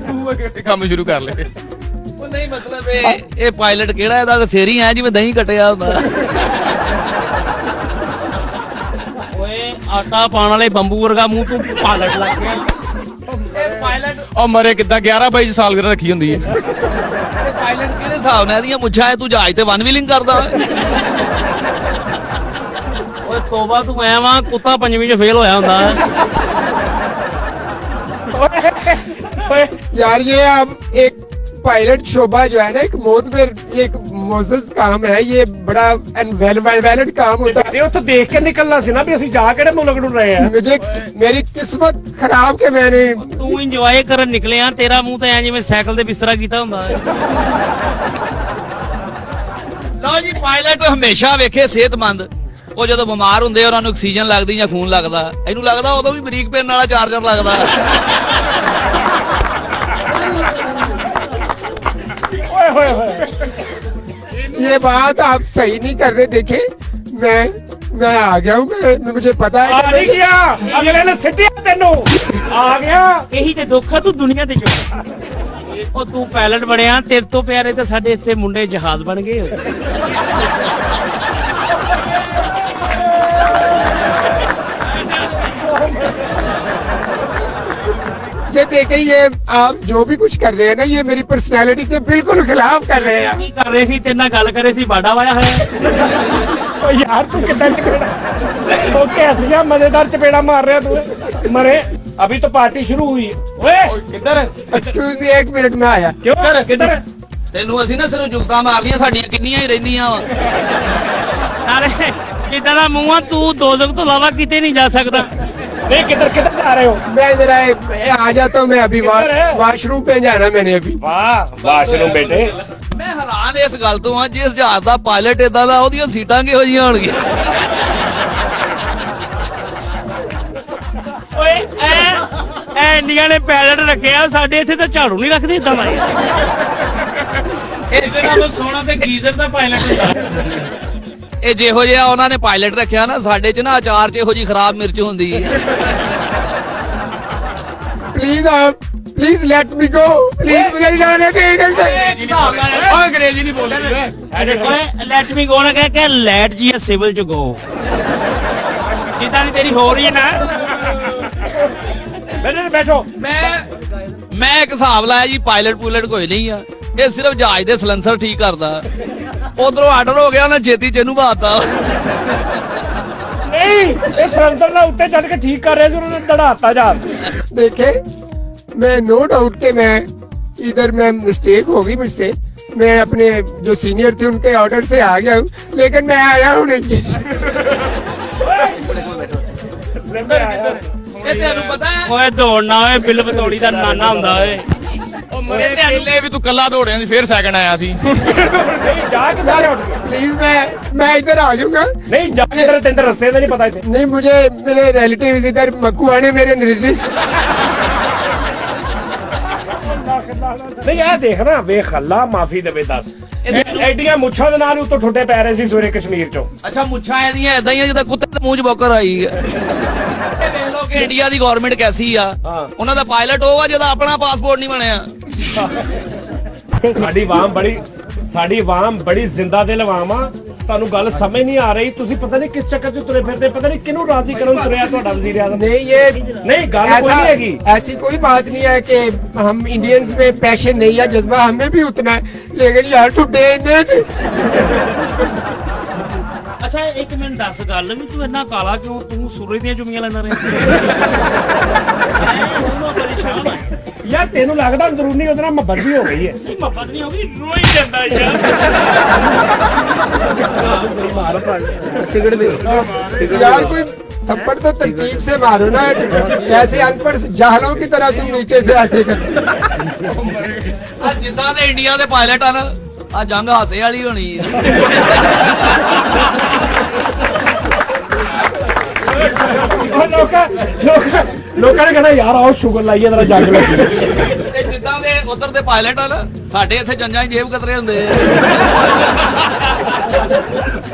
ਤੂੰ ਇਹ ਕੰਮ ਸ਼ੁਰੂ ਕਰ ਲੈ। ਉਹ ਨਹੀਂ ਮਤਲਬ ਇਹ ਪਾਇਲਟ ਕਿਹੜਾ, ਇਹਦਾ ਸੇਰੀ ਐ ਜਿਵੇਂ ਦਹੀਂ ਕੱਟਿਆ ਹੁੰਦਾ। ਓਏ ਆਟਾ ਪਾਣ ਵਾਲੇ ਬੰਬੂ ਵਰਗਾ ਮੂੰਹ ਤੂੰ ਪਾਇਲਟ ਲੱਗ ਗਿਆ। ਇਹ ਪਾਇਲਟ ਉਹ ਮਰੇ ਕਿੱਦਾਂ 11-22 ਸਾਲ ਕਰ ਰੱਖੀ ਹੁੰਦੀ ਹੈ। ਪਾਇਲਟ ਕਿਹੜੇ ਹਿਸਾਬ ਨਾਲ ਇਹਦੀਆਂ ਮੁੱਛਾਂ ਐ? ਤੂੰ ਜਹਾਜ਼ ਤੇ ਵਨ ਵੀਲਿੰਗ ਕਰਦਾ। ਓਏ ਤੋਬਾ, ਤੂੰ ਐ ਵਾਂ ਕੁੱਤਾ ਪੰਜਵੀਂ ਚ ਫੇਲ ਹੋਇਆ ਹੁੰਦਾ। ਓਏ यार ये अब एक पायलट शोभा जो है ना, एक मौत में एक मोजस काम है, ये बड़ा वैलिड काम होता है। ਤੇ ਉੱਥੇ ਦੇਖ ਕੇ ਨਿਕਲਣਾ ਸੀ ਨਾ ਵੀ ਅਸੀਂ ਜਾ ਕਿਹੜੇ ਮੁਲਕ ਨੂੰ ਰਹੇ ਆ। मुझे मेरी किस्मत खराब के मैंने ਤੂੰ ਇੰਜੋਏ ਕਰਨ ਨਿਕਲਿਆ, ਤੇਰਾ ਮੂੰਹ ਤਾਂ ਐ ਜਿਵੇਂ ਸਾਈਕਲ ਤੇ ਬਿਸਤਰਾ ਕੀਤਾ ਹੁੰਦਾ। ਲਓ ਜੀ, ਪਾਇਲਟ ਹਮੇਸ਼ਾ ਵੇਖੇ ਸਿਹਤਮੰਦ ਉਹ ਜਦੋਂ ਬਿਮਾਰ ਹੁੰਦੇ ਉਹਨਾਂ ਨੂੰ ਆਕਸੀਜਨ ਲੱਗਦੀ ਜਾਂ ਖੂਨ ਲੱਗਦਾ, ਇਹਨੂੰ ਲੱਗਦਾ ਉਦੋਂ ਵੀ ਬਰੀਕ ਪੈਨ ਵਾਲਾ ਚਾਰਜਰ ਲੱਗਦਾ। ये बात आप सही नहीं कर रहे। देखे मैं आ गया हूँ, मुझे पता है। ਆ ਨਹੀਂ ਗਿਆ, ਅਗਲੇ ਨੇ ਸਿੱਟਿਆ ਤੈਨੂੰ। ਆ ਗਿਆ। ਇਹੀ ਤੇ ਦੁੱਖ ਆ, ਤੂੰ ਦੁਨੀਆ ਤੇ ਚੁੱਕ। ਉਹ ਤੂੰ ਪਾਇਲਟ ਬਣਿਆ, ਤੇਰੇ ਤੋਂ ਪਿਆਰੇ ਤਾਂ ਸਾਡੇ ਇੱਥੇ ਮੁੰਡੇ ਜਹਾਜ਼ ਬਣ ਗਏ। ये देखे, ये आप जो भी कुछ कर रहे हैं ना, ये मेरी पर्सनालिटी के बिल्कुल खिलाफ कर रहे हैं। ਕੀ ਕਰ ਰਹੇ ਸੀ? ਤੇਰੇ ਨਾਲ ਗੱਲ ਕਰੇ ਸੀ, ਬਾੜਾ ਵਾਇਆ ਹੋਇਆ। ਓ ਯਾਰ ਤੂੰ ਕਿੱਦਾਂ ਚਪੇੜਾ, ਉਹ कैसिया मजेदार चपेड़ा मार रहा तू। मरे अभी तो पार्टी शुरू हुई है। ओए ਕਿੱਧਰ एक्सक्यूज मी, 1 मिनट में आया। क्यों किधर? ਤੈਨੂੰ ਅਸੀਂ ਨਾ ਸਿਰਫ ਜੁਗਤਾਂ ਮਾਰਨੀਆਂ, ਸਾਡੀਆਂ ਕਿੰਨੀਆਂ ਹੀ ਰਹਿੰਦੀਆਂ ਵਾ। ਨਾਲੇ ਜਿੱਦਾਂ ਦਾ ਮੂੰਹ ਆ, ਤੂੰ ਦੋਜ਼ਖ ਤੋਂ ਇਲਾਵਾ ਕਿਤੇ ਨਹੀਂ ਜਾ ਸਕਦਾ। नहीं किधर किधर जा रहे हो? मैं जरा आ जाता हूँ, मैं अभी वॉशरूम पे जाना मैंने अभी। वाह वाशरूम बेटे। ਮੈਂ ਹੈਰਾਨ ਇਸ ਗੱਲ ਤੋਂ ਆ, ਜਿਸ ਜਹਾਜ਼ ਦਾ ਪਾਇਲਟ ਇਦਾਂ ਦਾ, ਉਹਦੀਆਂ ਸੀਟਾਂ ਕਿਹੋ ਜਿਹੀਆਂ ਹੋਣਗੀਆਂ। ਓਏ ਐ ਇੰਡੀਆ ਨੇ ਪਾਇਲਟ ਰੱਖਿਆ, ਸਾਡੇ ਇੱਥੇ ਤਾਂ ਝਾੜੂ ਨਹੀਂ ਰੱਖਦੇ ਇਦਾਂ ਦਾ। ਇਹਦੇ ਨਾਲੋਂ ਸੋਹਣਾ ਤੇ ਗੀਜ਼ਰ ਦਾ ਪਾਇਲਟ ਹੁੰਦਾ। ਇਹ ਜਿਹੋ ਜਿਹਾ ਉਹਨਾਂ ਨੇ ਪਾਇਲਟ ਰੱਖਿਆ ਨਾ, ਸਾਡੇ 'ਚ ਨਾ ਅਚਾਰ 'ਚ ਇਹੋ ਜਿਹੀ ਖਰਾਬ ਮਿਰਚ ਹੁੰਦੀ ਹੈ। Please let me go, please मुझे नहीं जाने दे इधर से। ਅੰਗਰੇਜ਼ੀ ਨਹੀਂ ਬੋਲਦੀ। ਓਏ ਲੈਟ ਮੀ ਗੋ ਨਾ ਕਹਿ ਕੇ ਲੈਟ ਜੀ ਸਿਵਲ ਚ ਗੋ। ਜਿੱਦਾਂ ਦੀ ਤੇਰੀ ਹੋ ਰਹੀ ਹੈ ਨਾ। बैठो। ਮੈਂ ਇੱਕ ਹਿਸਾਬ ਲਾਇਆ ਜੀ, ਪਾਇਲਟ ਪੂਲਟ ਕੋਈ ਨਹੀਂ ਆ, ਇਹ ਸਿਰਫ ਜਹਾਜ਼ ਦੇ ਸਲੈਂਸਰ ਠੀਕ ਕਰਦਾ। ਉਧਰੋਂ ਆਰਡਰ ਹੋ ਗਿਆ, ਉਹਨੇ ਛੇਤੀ ਚ ਇਹਨੂੰ ਬਾਤਾ। नहीं ये सिलेंडर ना उत्ते चढ़ के ठीक कर रहे थे, उन्होंने दड़ाता जा। देखे, मैं नो डाउट के मैं इधर मैं मिस्टेक होगी मुझसे, मैं अपने जो सीनियर थे उनके ऑर्डर से आ गया हूँ, लेकिन मैं आया हूँ नहीं। ਇਹ ਤੈਨੂੰ ਪਤਾ ਹੈ, ਓਏ ਦੌੜਨਾ, ਓਏ ਬਿੱਲ ਬਤੌੜੀ ਦਾ ਨਾਨਾ ਹੁੰਦਾ ਓਏ। ਇਹ ਤੈਨੂੰ ਵੀ ਤੂੰ ਕੱਲਾ ਦੌੜਿਆ ਸੀ, ਫੇਰ ਸੈਕਿੰਡ ਆਇਆ ਸੀ। नहीं जा किधर उठ गया? प्लीज मैं इधर आ जाऊंगा। नहीं जा किधर, तेरे रास्ते में नहीं पता इसे। नहीं, मुझे मेरे रिलेटिव इधर मक्कू आने, मेरे रिलेटिव। नहीं यार देखना वे खल्ला माफी देवे 10 एडियां मुੱਛਾਂ ਦੇ ਨਾਲ ਉੱਤੋਂ ਠੁੱਡੇ ਪੈ ਰਹੇ ਸੀ ਸਵੇਰੇ ਕਸ਼ਮੀਰ ਚੋਂ। ਅੱਛਾ ਮੁੱਛਾਂ ਇਹਦੀਆਂ ਇਦਾਂ ਹੀ ਆ ਜਿੱਦਾਂ ਕੁੱਤੇ ਦੇ ਮੂੰਹ 'ਚ ਬੋਕਰ ਆਈ ਹੈ। ਇਹ ਦੇਖ ਲਓ ਕਿ ਇੰਡੀਆ ਦੀ ਗਵਰਨਮੈਂਟ ਕੈਸੀ ਆ। ਉਹਨਾਂ ਦਾ ਪਾਇਲਟ ਉਹ ਆ ਜਿਹਦਾ ਆਪਣਾ ਪਾਸਪੋਰਟ ਨਹੀਂ ਬਣਿਆ। ਸਾਡੀ ਆਵਾਮ ਬੜੀ ਜ਼ਿੰਦਾ ਦਿਲ ਆਵਾਮ ਆ। ਤੁਹਾਨੂੰ ਗੱਲ ਸਮਝ ਨਹੀਂ ਆ ਰਹੀ, ਤੁਸੀਂ ਪਤਾ ਨਹੀਂ ਕਿਸ ਚੱਕਰ 'ਚ ਤੁਰੇ ਫਿਰਦੇ, ਪਤਾ ਨਹੀਂ ਕਿਹਨੂੰ ਰਾਜ਼ੀ ਕਰਨ ਤੁਰਿਆ ਤੁਹਾਡਾ ਵਜ਼ੀਰ ਆਜ਼ਮ। नहीं, ये नहीं ਗੱਲ ਕੋਈ ਨਹੀਂ ਹੈਗੀ। ऐसी कोई बात नहीं है कि हम इंडियंस में पैशन नहीं है, जज्बा हमें भी उतना है, लेकिन यार ठुड्डे इन्ने थे। ਅੱਛਾ ਇੱਕ ਮੈਨੂੰ ਦੱਸ ਗੱਲ ਵੀ, ਤੂੰ ਇੰਨਾ ਕਾਲਾ ਕਿਉਂ? ਤੂੰ ਸੂਰਜ ਦੀਆਂ ਚੁੰਮੀਆਂ ਲੈਂਦਾ ਰਿਹਾ। ਪਰੇਸ਼ਾਨ ਆ ਯਾਰ ਤੈਨੂੰ ਲੱਗਦਾ ਅੰਦਰੂਨੀ ਉਹਦੇ ਨਾਲ ਮੁਹੱਬਤ ਵੀ ਹੋ ਗਈ ਹੈ। ਮੁਹੱਬਤ ਨਹੀਂ ਹੋ ਗਈ, ਰੋਈ ਜਾਂਦਾ ਯਾਰ। यार कोई थप्पड़ तो तरकीब से मारो ना, ऐसे अनपढ़ जाहलों की तरह तुम नीचे से ऐसे कर। ਆ ਜਿੱਦਾਂ ਦੇ ਇੰਡੀਆ ਦੇ ਪਾਇਲਟ ਆ ਨਾ, ਆ ਜੰਗ ਹਾਸੇ ਵਾਲੀ ਹੋਣੀ ਹੈ। ਲੋਕਾਂ ਨੇ ਕਹਿਣਾ ਯਾਰ ਆਓ ਸ਼ੁਗਰ ਲਾਈਏ ਜਰਾ ਜੰਗ ਲੱਗੀ। ਇਹ ਜਿੱਦਾਂ ਦੇ ਉਧਰ ਦੇ ਪਾਇਲਟ ਆ ਨਾ, ਸਾਡੇ ਇੱਥੇ ਜੰਜਾਂ 'ਚ ਜੇਬ ਕਤਰੇ ਹੁੰਦੇ ਆ।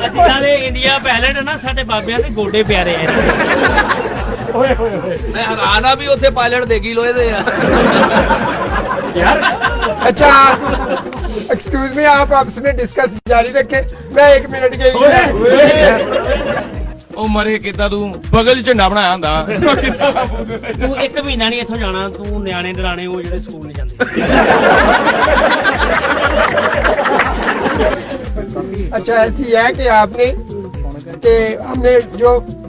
ਜਿੱਦਾਂ ਦੇ ਇੰਡੀਆ ਪਾਇਲਟ ਨਾ, ਸਾਡੇ ਬਾਬਿਆਂ ਦੇ ਗੋਡੇ ਪਿਆਰੇ ਆ। ਓਏ ਹੋਏ ਹੋਏ ਮੈਂ ਹੈਰਾਨ ਆ ਵੀ ਉੱਥੇ ਪਾਇਲਟ ਦੇਗੀ ਲੋਹੇ ਦੇ ਆ। ਯਾਰ अच्छा, एक्सक्यूज मी, आप आपस में डिस्कस जारी रखें, मैं 1 मिनट के लिए। ਉਹ ਮਰੇ ਕਿੱਦਾਂ ਤੂੰ ਬਗਲ 'ਚ ਝੰਡਾ ਬਣਾਇਆ ਹੁੰਦਾ। ਤੂੰ 1 ਮਹੀਨਾ ਨਹੀਂ ਇੱਥੋਂ ਜਾਣਾ, ਤੂੰ ਨਿਆਣੇ ਡਰਾਣੇ ਉਹ ਜਿਹੜੇ ਸਕੂਲ ਨਹੀਂ ਜਾਂਦੇ। अच्छा, ऐसी है कि आपने हमने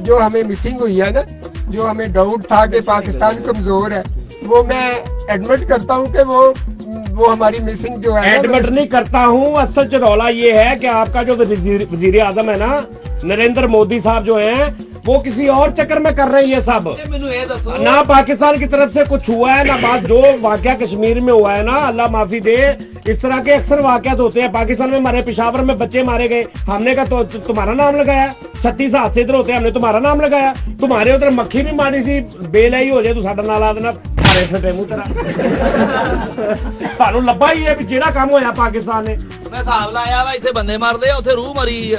जो हमें मिसिंग हुई है ना, जो हमें डाउट था कि पाकिस्तान कमजोर है, वो मैं एडमिट करता हूँ कि वो हमारी मिसिंग जो है। एडमिट नहीं करता हूँ, असल च रौला ये है कि आपका जो वजीर आजम है ना, नरेंद्र मोदी साहब जो हैं, वो किसी और चक्कर में कर रहे हैं ये सब। ਮੈਨੂੰ ਇਹ ਦੱਸੋ ना पाकिस्तान की तरफ से कुछ हुआ है ना बात। जो वाकया कश्मीर में हुआ है ना, अल्लाह माफी दे, इस तरह के अक्सर वाकयात होते हैं। पाकिस्तान में मारे, पेशावर में बच्चे मारे गए, हमने कहा तो तुम्हारा नाम लगाया। 36 हादसे इधर होते हैं, हमने तुम्हारा नाम लगाया। तुम्हारे उधर मक्खी भी मारी सी, बेलाई हो जाए तू साडा नाल ला देना, मारे फटे मुंह तेरा। ਤੁਹਾਨੂੰ ਲੱਭਾ ਹੀ ਹੈ ਵੀ ਜਿਹੜਾ ਕੰਮ ਹੋਇਆ ਪਾਕਿਸਤਾਨ ਨੇ। ਮੈਂ ਹਿਸਾਬ ਲਾਇਆ ਵਾ ਇੱਥੇ ਬੰਦੇ ਮਰਦੇ ਆ, ਉੱਥੇ ਰੂਹ ਮਰੀ ਆ।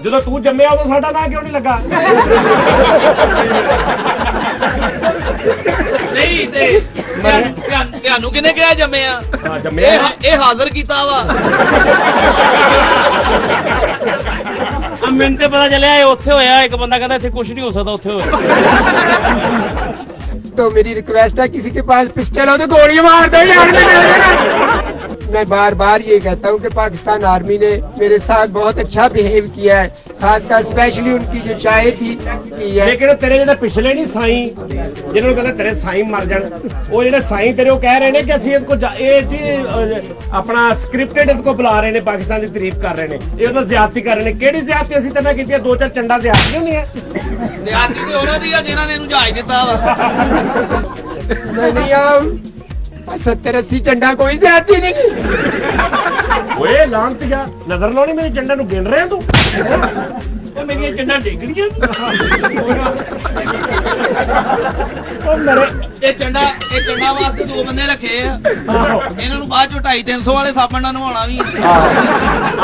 ਜਦੋਂ ਤੂੰ ਜੰਮਿਆ ਉਦੋਂ ਸਾਡਾ ਨਾਂ ਕਿਉਂ ਨਹੀਂ ਲੱਗਾ? ਨਹੀਂ ਤੇ ਤੁਹਾਨੂੰ ਕਿਹਨੇ ਕਿਹਾ ਜੰਮਿਆ? ਹਾਂ, ਜੰਮਿਆ। ਇਹ ਹਾਜ਼ਰ ਕੀਤਾ ਵਾ। ਮੈਨੂੰ ਤੇ ਪਤਾ ਚੱਲਿਆ ਇਹ ਉੱਥੇ ਹੋਇਆ, ਇੱਕ ਬੰਦਾ ਕਹਿੰਦਾ ਇੱਥੇ ਕੁਝ ਨਹੀਂ ਹੋ ਸਕਦਾ, ਉੱਥੇ ਹੋਇਆ। तो मेरी रिक्वेस्ट है, किसी के पास पिस्टल हो तो गोली मार दो यार। मैं बार बार ये कहता हूँ कि पाकिस्तान आर्मी ने मेरे साथ बहुत अच्छा बिहेव किया है, खासकर स्पेशली उनकी जो चाय थी की है। ਲੇਕਿਨ ਤੇਰੇ ਜਿਹੜੇ ਪਿਛਲੇ ਨਹੀਂ ਸਾਈਂ, ਜਿਹਨਾਂ ਨੂੰ ਕਹਿੰਦੇ ਤੇਰੇ ਸਾਈਂ ਮਰ ਜਾਣ, ਉਹ ਜਿਹੜੇ ਸਾਈਂ ਤੇਰੇ ਉਹ ਕਹਿ ਰਹੇ ਨੇ ਕਿ ਅਸੀਂ ਇਹਦੇ ਕੋ ਇਹ ਜੀ ਆਪਣਾ ਸਕ੍ਰਿਪਟਡ ਇਹਦੇ ਕੋ ਬੁਲਾ ਰਹੇ ਨੇ, ਪਾਕਿਸਤਾਨ ਦੀ ਤਾਰੀਫ ਕਰ ਰਹੇ ਨੇ, ਇਹ ਉਹਦਾ ਜ਼ਿਆਦਤੀ ਕਰ ਰਹੇ ਨੇ। ਕਿਹੜੀ ਜ਼ਿਆਦਤੀ ਅਸੀਂ ਤੇ ਨਾ ਕੀਤੀ? ਦੋ ਚਾਰ ਚੰਡਾ ਜ਼ਿਆਦਤੀ ਹੁੰਦੀਆਂ। ਨਿਆਸੀ ਤੇ ਉਹਨਾਂ ਦੀ ਆ ਜਿਨ੍ਹਾਂ ਨੇ ਇਹਨੂੰ ਜਹਾਜ਼ ਦਿੱਤਾ ਵਾ। नहीं हम 70-80 चंडा कोई ज्यादती नहीं। ਓਏ ਲਾਂਤੀਆ, ਨਜ਼ਰ ਲਾਉਣੀ ਮੇਰੀ ਚੰਡਾ ਨੂੰ ਗਿਣ ਰਿਹਾ ਤੂੰ? ਉਹ ਮੇਰੀਆਂ ਚੰਡਾ ਡਿੱਗ ਰਹੀਆਂ। ਉਹ ਮੇਰੇ ਇਹ ਚੰਡਾ ਵਾਸਤੇ 2 ਬੰਦੇ ਰੱਖੇ ਆ। ਇਹਨਾਂ ਨੂੰ ਬਾਅਦ ਚੋਂ 250-300 ਵਾਲੇ ਸਾਬਣ ਨਾਲ ਨਵਾਉਣਾ ਵੀ।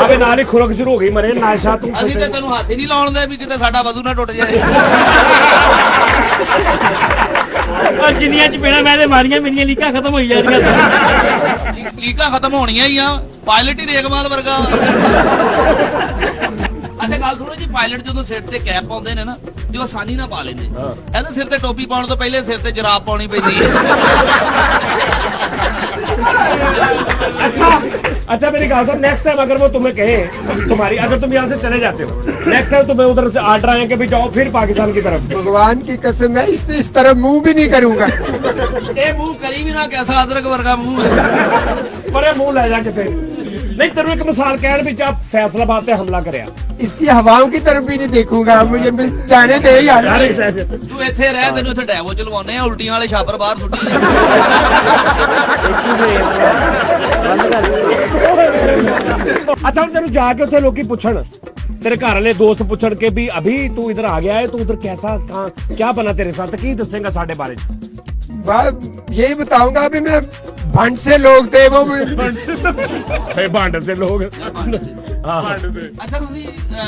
ਆਵੇ ਨਾਲ ਹੀ ਖੁਰਕ ਸ਼ੁਰੂ ਹੋ ਗਈ ਮਰੇ ਨਾਸ਼ਾ ਤੂੰ। ਅਸੀਂ ਤੇ ਤੈਨੂੰ ਹੱਥ ਹੀ ਨਹੀਂ ਲਾਉਣ ਦੇ ਵੀ ਕਿਤੇ ਸਾਡਾ ਵਜ਼ੂ ਨਾ ਟੁੱਟ ਜਾਏ। ਜਿੰਨੀਆਂ ਚਪੇੜਾਂ ਮੈਂ ਤੇ ਮਾਰੀਆਂ, ਮੇਰੀਆਂ ਲੀਕਾਂ ਖਤਮ ਹੋਈ ਜਾ ਰਹੀਆਂ। ਲੀਕਾਂ ਖਤਮ ਹੋਣੀਆਂ ਹੀ ਆ, ਪਾਇਲਟ ਹੀ ਰੇਗਮਾਲ ਵਰਗਾ। ਅੱਛਾ ਗੱਲ ਸੁਣੋ ਜੀ, ਪਾਇਲਟ ਜਦੋਂ ਸਿਰ ਤੇ ਕੈਪ ਪਾਉਂਦੇ ਨੇ ਨਾ, ਜੋ ਆਸਾਨੀ ਨਾਲ ਪਾ ਲੈਂਦੇ। ਇਹਦੇ ਸਿਰ ਤੇ ਟੋਪੀ ਪਾਉਣ ਤੋਂ ਪਹਿਲੇ ਸਿਰ ਤੇ ਜਰਾਬ ਪਾਉਣੀ ਪੈਂਦੀ ਹੈ। अच्छा मेरी बात सुन, नेक्स्ट टाइम अगर वो तुम्हें कहे, तुम्हारी अगर तुम यहाँ से चले जाते हो, नेक्स्ट टाइम तुम्हें उधर से आर्डर आए कि भी जाओ फिर पाकिस्तान की तरफ। भगवान की कसम, मैं इस तरफ मुंह भी नहीं करूंगा। ਇਹ ਮੂੰਹ ਕਰੀ ਵੀ ਨਾ, कैसा अदरक ਵਰਗਾ ਮੂੰਹ। परे मुंह ले जा किते। नहीं तेरू एक मिसाल कहन भी आप फैसलाबाद पे हमला करया, इसकी हवाओं की तरफ भी नहीं देखूंगा, मुझे बस जाने दे यार। ਤੂੰ ਇੱਥੇ ਰਹਿ, ਤੈਨੂੰ ਇੱਥੇ ਡੈਵੋ ਚਲਵਾਉਣੇ ਆ, ਉਲਟੀਆਂ ਵਾਲੇ ਛਾਪਰ ਬਾਹਰ ਸੁੱਟੀ। अच्छा हम तेरू जाके उत्थे लोकी पुछण, तेरे घर वाले दोस्त पुछण के भी अभी तू इधर आ गया है, तू उधर कैसा, कहाँ क्या बना तेरे साथ, की दसेगा साडे बारे च? यही बताऊंगा अभी मैं, भंड से लोग थे वो। भांड से लोग। ਅੱਛਾ ਤੁਸੀਂ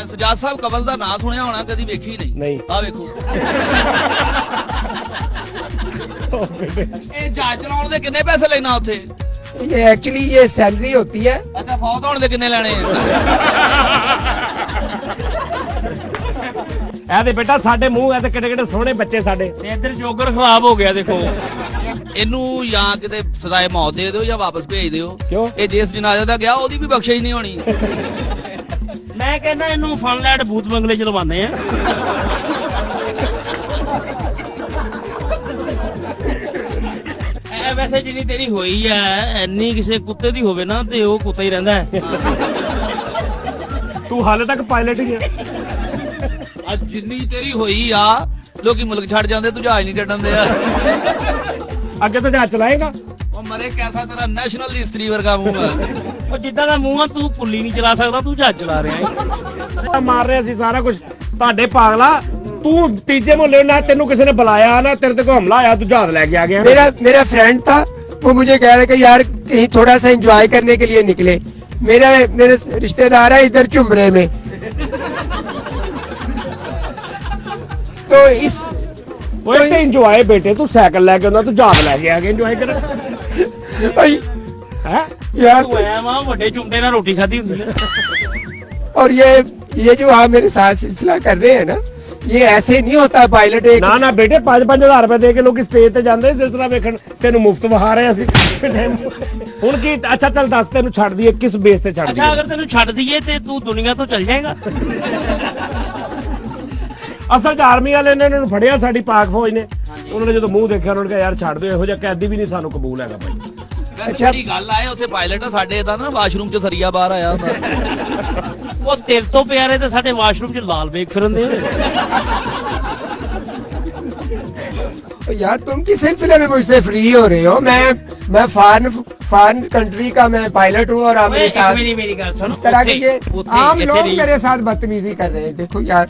ਸਜਾਦ ਸਾਹਿਬ ਕਬਲ ਦਾ ਨਾਂ ਸੁਣਿਆ ਹੋਣਾ, ਕਦੀ ਵੇਖੀ ਨਹੀਂ। ਆ ਵੇਖੋ, ਇਹ ਜਹਾਜ਼ ਚਲਾਉਣ ਦੇ ਕਿੰਨੇ ਪੈਸੇ ਲੈਣਾ ਉੱਥੇ? ये एक्चुअली ये सैलरी होती है। ਅੱਛਾ ਫੌਤ ਹੋਣ ਦੇ ਕਿੰਨੇ ਲੈਣੇ ਆ? ਇਹ ਤੇ ਬੇਟਾ ਸਾਡੇ ਮੂੰਹ, ਇਹ ਤੇ ਕਿੱਡੇ ਕਿੱਡੇ ਸੋਹਣੇ ਬੱਚੇ ਸਾਡੇ। ਤੇ ਇੱਧਰ ਜੋਗਰ ਖਰਾਬ ਹੋ ਗਿਆ ਦੇਖੋ। ਇਹਨੂੰ ਜਾਂ ਕਿਤੇ ਸਜ਼ਾਏ ਮੌਤ ਦੇ ਦਿਓ ਜਾਂ ਵਾਪਸ ਭੇਜ ਦਿਓ। ਕਿਉਂ? ਇਹ ਜਿਸ ਜਨਾਜ਼ੇ ਦਾ ਗਿਆ ਉਹਦੀ ਵੀ ਬਖਸ਼ਿਸ਼ ਨਹੀਂ ਹੋਣੀ। ਮੈਂ ਕਹਿੰਦਾ ਇਹਨੂੰ ਫਨਲੈਂਡ ਭੂਤ ਬੰਗਲੇ ਚ ਲਵਾਉਂਦੇ ਆ। ਐ ਵੈਸੇ ਜਿੰਨੀ ਤੇਰੀ ਹੋਈ ਐ, ਐਨੀ ਕਿਸੇ ਕੁੱਤੇ ਦੀ ਹੋਵੇ ਨਾ ਤੇ ਉਹ ਕੁੱਤਾ ਹੀ ਰਹਿੰਦਾ ਹੈ। ਤੂੰ ਹਾਲੇ ਤੱਕ ਪਾਇਲਟ ਹੀ ਹੈ। ਅੱਜ ਜਿੰਨੀ ਤੇਰੀ ਹੋਈ ਆ, ਲੋਕੀ ਮੁਲਕ ਛੱਡ ਜਾਂਦੇ, ਤੂੰ ਜਹਾਜ਼ ਨਹੀਂ ਛੱਡਣ ਦੇ ਆ। ਅੱਗੇ ਤਾਂ ਜਹਾਜ਼ ਚਲਾਏਗਾ। ਉਹ ਮਰੇ ਕੈਸਾ ਤੇਰਾ ਨੈਸ਼ਨਲ ਦੀ ਇਸਤਰੀ ਵਰਗਾ ਮੂੰਹ ਆ। ਉਹ ਜਿੱਦਾਂ ਦਾ ਮੂੰਹ ਆ, ਤੂੰ ਪੁੱਲੀ ਨਹੀਂ ਚਲਾ ਸਕਦਾ, ਤੂੰ ਜਹਾਜ਼ ਚਲਾ ਰਿਹਾ ਹੈ। ਮਾਰ ਰਹੇ ਸੀ ਸਾਰਾ ਕੁਝ ਤੁਹਾਡੇ ਪਾਗਲਾ। ਤੂੰ ਤੀਜੇ ਮੁਹੱਲੇ ਨਾ, ਤੈਨੂੰ ਕਿਸੇ ਨੇ ਬੁਲਾਇਆ ਨਾ, ਤੇਰੇ ਤੇ ਕੋਈ ਹਮਲਾ ਆਇਆ, ਤੂੰ ਜਹਾਜ਼ ਲੈ ਕੇ ਆ ਗਿਆ। मेरा फ्रेंड था, वो मुझे कह रहा कि यार कहीं थोड़ा सा एंजॉय करने के लिए निकले। मेरे रिश्तेदार है इधर चुमरे में, तो इस ਓਏ ਤੇ ਇੰਜੋਏ ਬੇਟੇ, ਤੂੰ ਸਾਈਕਲ ਲੈ ਕੇ ਆਉਂਦਾ, ਤੂੰ ਜਹਾਜ਼ ਲੈ ਕੇ ਆ ਗਿਆ ਇੰਜੋਏ ਕਰ। ਹੈ यार ਤੂੰ ਆਇਆ ਵਾ ਵੱਡੇ ਚੁੰਡੇ ਨਾਲ ਰੋਟੀ ਖਾਧੀ ਹੁੰਦੀ ਹੈ। और ये जो आप मेरे साथ सिलसिला कर रहे हैं ना, ये ऐसे नहीं होता पायलट एक। ਨਾ ਨਾ ਬੇਟੇ 5-5 ਰੁਪਏ ਦੇ ਕੇ ਲੋਕੀ ਸਟੇਜ ਤੇ ਜਾਂਦੇ ਜਿਸ ਤਰ੍ਹਾਂ ਵੇਖਣ, ਤੈਨੂੰ ਮੁਫਤ ਵਹਾ ਰਹੇ ਅਸੀਂ। ਹੁਣ ਕੀ? ਅੱਛਾ ਚੱਲ ਦੱਸ, ਤੈਨੂੰ ਛੱਡ ਦਈਏ ਕਿਸ ਬੇਸ ਤੇ ਛੱਡ ਅੱਛਾ ਦਈਏ? ਅਗਰ ਤੈਨੂੰ ਛੱਡ ਦਈਏ ਤੇ ਤੂੰ ਦੁਨੀਆ ਤੋਂ ਚੱਲ ਜਾਏਗਾ। ਅਸਲ ਚ ਆਰਮੀ ਵਾਲੇ ਨੇ ਇਹਨਾਂ ਨੂੰ ਫੜਿਆ, ਸਾਡੀ ਪਾਕ ਫੌਜ ਨੇ। ਉਹਨਾਂ ਨੇ ਜਦੋਂ ਮੂੰਹ ਦੇਖਿਆ, ਉਹਨਾਂ ਨੇ ਕਿਹਾ ਯਾਰ ਛੱਡ ਦਿਓ, ਇਹੋ ਜਿਹਾ ਕੈਦੀ ਵੀ ਨਹੀਂ ਸਾਨੂੰ ਕਬੂਲ ਹੈਗਾ ਭਾਈ। ਅੱਛਾ ਗੱਲ ਆਏ ਉੱਥੇ ਪਾਇਲਟ ਆ ਸਾਡੇ, ਇਹਦਾ ਨਾ ਵਾਸ਼ਰੂਮ ਚ ਸਰੀਆ ਬਾਹਰ ਆਇਆ ਹੁੰਦਾ। ਉਹ ਤੇਰੇ ਤੋਂ ਪਿਆਰੇ ਤੇ ਸਾਡੇ ਵਾਸ਼ਰੂਮ 'ਚ ਲਾਲ ਵੇਖ ਫਿਰਦੇ यार तुम किस सिलसिले में मुझसे फ्री हो रहे हो? मैं फॉरेन कंट्री का मैं पायलट हूँ और आप मेरे साथ मेरी गल सुन इस तरह के ये आम लोग मेरे साथ बदतमीजी कर रहे हैं। देखो यार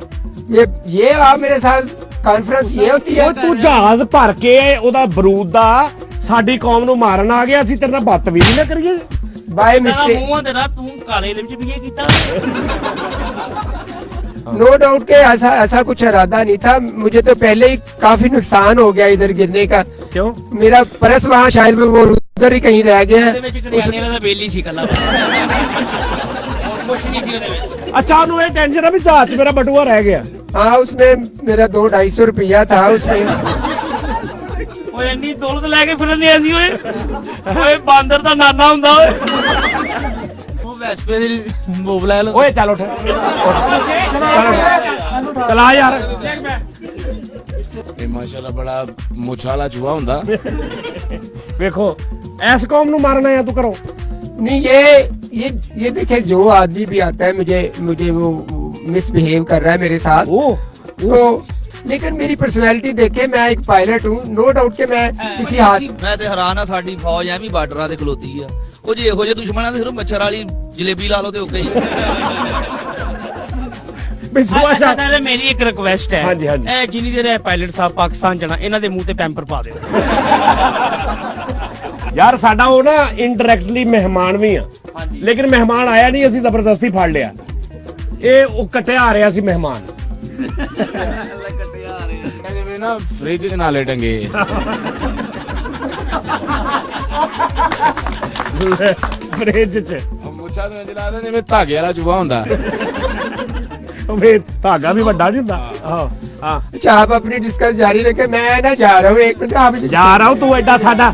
ये आप मेरे साथ कॉन्फ्रेंस ये होती है। ਓਏ ਤੂੰ ਜਹਾਜ਼ ਭਰ ਕੇ ਉਹਦਾ ਬਰੂਦ ਦਾ ਸਾਡੀ ਕੌਮ ਨੂੰ ਮਾਰਨ ਆ ਗਿਆ, ਅਸੀਂ ਤੇਰੇ ਨਾਲ ਬਦਤਮੀਜ਼ੀ ਨਾ ਕਰੀਏ। बाय ਤੇਰਾ मिस्टेक ਮੂੰਹ ਤੇਰਾ ਤੂੰ ਕਾਲੇ ਦੇ ਵਿੱਚ ਵੀ ਇਹ ਕੀਤਾ। नो डाउट के ऐसा कुछ इरादा नहीं था। मुझे तो पहले ही काफी नुकसान हो गया इधर गिरने का। क्यों? मेरा पर्स वहाँ शायद वो उधर ही कहीं रह गया ਉਹਦੇ ਵਿੱਚ ਕਰਿਆਨੇ ਵਾਲਾ ਬੇਲੀ ਸੀ ਕੱਲਾ, ਹੋਰ ਕੁਛ ਨਹੀਂ ਸੀ ਉਹਦੇ ਵਿੱਚ। ਅੱਛਾ ਉਹਨੂੰ ਇਹ ਟੈਨਸ਼ਨ ਆ ਵੀ ਜਹਾਜ਼ 'ਚ ਮੇਰਾ ਬਟੂਆ ਰਹਿ ਗਿਆ। हाँ उसमें मेरा 200-250 रुपया था उसमें। ਓਏ ਇੰਨੀ ਦੌਲਤ ਲੈ ਕੇ ਫਿਰਦੇ ਅਸੀਂ ਓਏ। ਓਏ ਬਾਂਦਰ ਦਾ ਨਾਨਾ ਹੁੰਦਾ ਓਏ। ਉਹ ਵੈਸਪੇ ਦੀ ਮੂਵ ਲੈ ਲਓ। ਓਏ ਚੱਲ ਉੱਠ ਚਲਾ ਯਾਰ। ਇਹ ਮਾਸ਼ਾਅੱਲਾ ਬੜਾ ਮੁਛਾਲਾ ਚੂਹਾ ਹੁੰਦਾ। ਵੇਖੋ ਐਸ ਕੌਮ ਨੂੰ ਮਾਰਨਾ ਆ ਤੂੰ ਕਰੋ। नहीं ये देखिए जो आदमी भी आता है मुझे वो मिसबिहेव कर रहा है मेरे साथ। तो लेकिन मेरी पर्सनैलिटी देखे मैं एक पायलट हूँ। नो डाउट के मैं किसी हाथ ਮੈਂ ਤੇ ਹੈਰਾਨ ਆ, ਸਾਡੀ ਫੌਜ ਐਵੇਂ ਬਾਰਡਰਾਂ ਤੇ ਖਲੋਤੀ ਆ। ਉਹ ਜੇ ਇਹੋ ਜਿਹੇ ਦੁਸ਼ਮਣਾਂ ਦੇ ਸਿਰੋਂ ਮੱਛਰ ਵਾਲੀ ਜਲੇਬੀ ਲਾ ਲਓ ਤੇ ਓਕੇ ਹੀ। ਅੱਛਾ ਤਾਂ ਮੇਰੀ ਇੱਕ ਰਿਕੁਐਸਟ ਹੈ। ਹਾਂਜੀ, ਹਾਂਜੀ। ਇਹ ਜਿੰਨੀ ਦੇਰ ਪਾਇਲਟ ਸਾਹਿਬ ਪਾਕਿਸਤਾਨ ਜਾਣਾ, ਇਹਨਾਂ ਦੇ ਮੂੰਹ ਤੇ ਪੈਂਪਰ ਪਾ ਦਿਓ। ਯਾਰ ਸਾਡਾ ਉਹ ਨਾ ਇਨਡਾਇਰੈਕਟਲੀ ਮਹਿਮਾਨ ਵੀ ਆ, ਲੇਕਿਨ ਮਹਿਮਾਨ ਆਇਆ ਨਹੀਂ, ਅਸੀਂ ਜ਼ਬਰਦਸਤੀ ਫੜ ਲਿਆ। ਇਹ ਉਹ ਕੱਟਿਆ ਆ ਰਿਹਾ ਸੀ ਮਹਿਮਾਨ। ਜਿਵੇਂ ਨਾ ਫ੍ਰਿਜ 'ਚ ਨਾਲੇ ਟੰਗੇ। ਫ੍ਰਿਜ 'ਚ ਮੁੱਛਾਂ ਨੂੰ ਜਲਾ ਦੇ ਜਿਵੇਂ ਧਾਗੇ ਵਾਲਾ ਚੂਹਾ ਹੁੰਦਾ। ਵੇ ਧਾਗਾ ਵੀ ਵੱਡਾ ਨਹੀਂ ਹੁੰਦਾ। ਹਾਂ ਹਾਂ अच्छा आप अपनी डिस्कस जारी रखे। मैं ना जा रहा हूँ, 1 मिनट आप ਜਾ ਰਹਾ ਤੂੰ ਐਡਾ ਸਾਡਾ,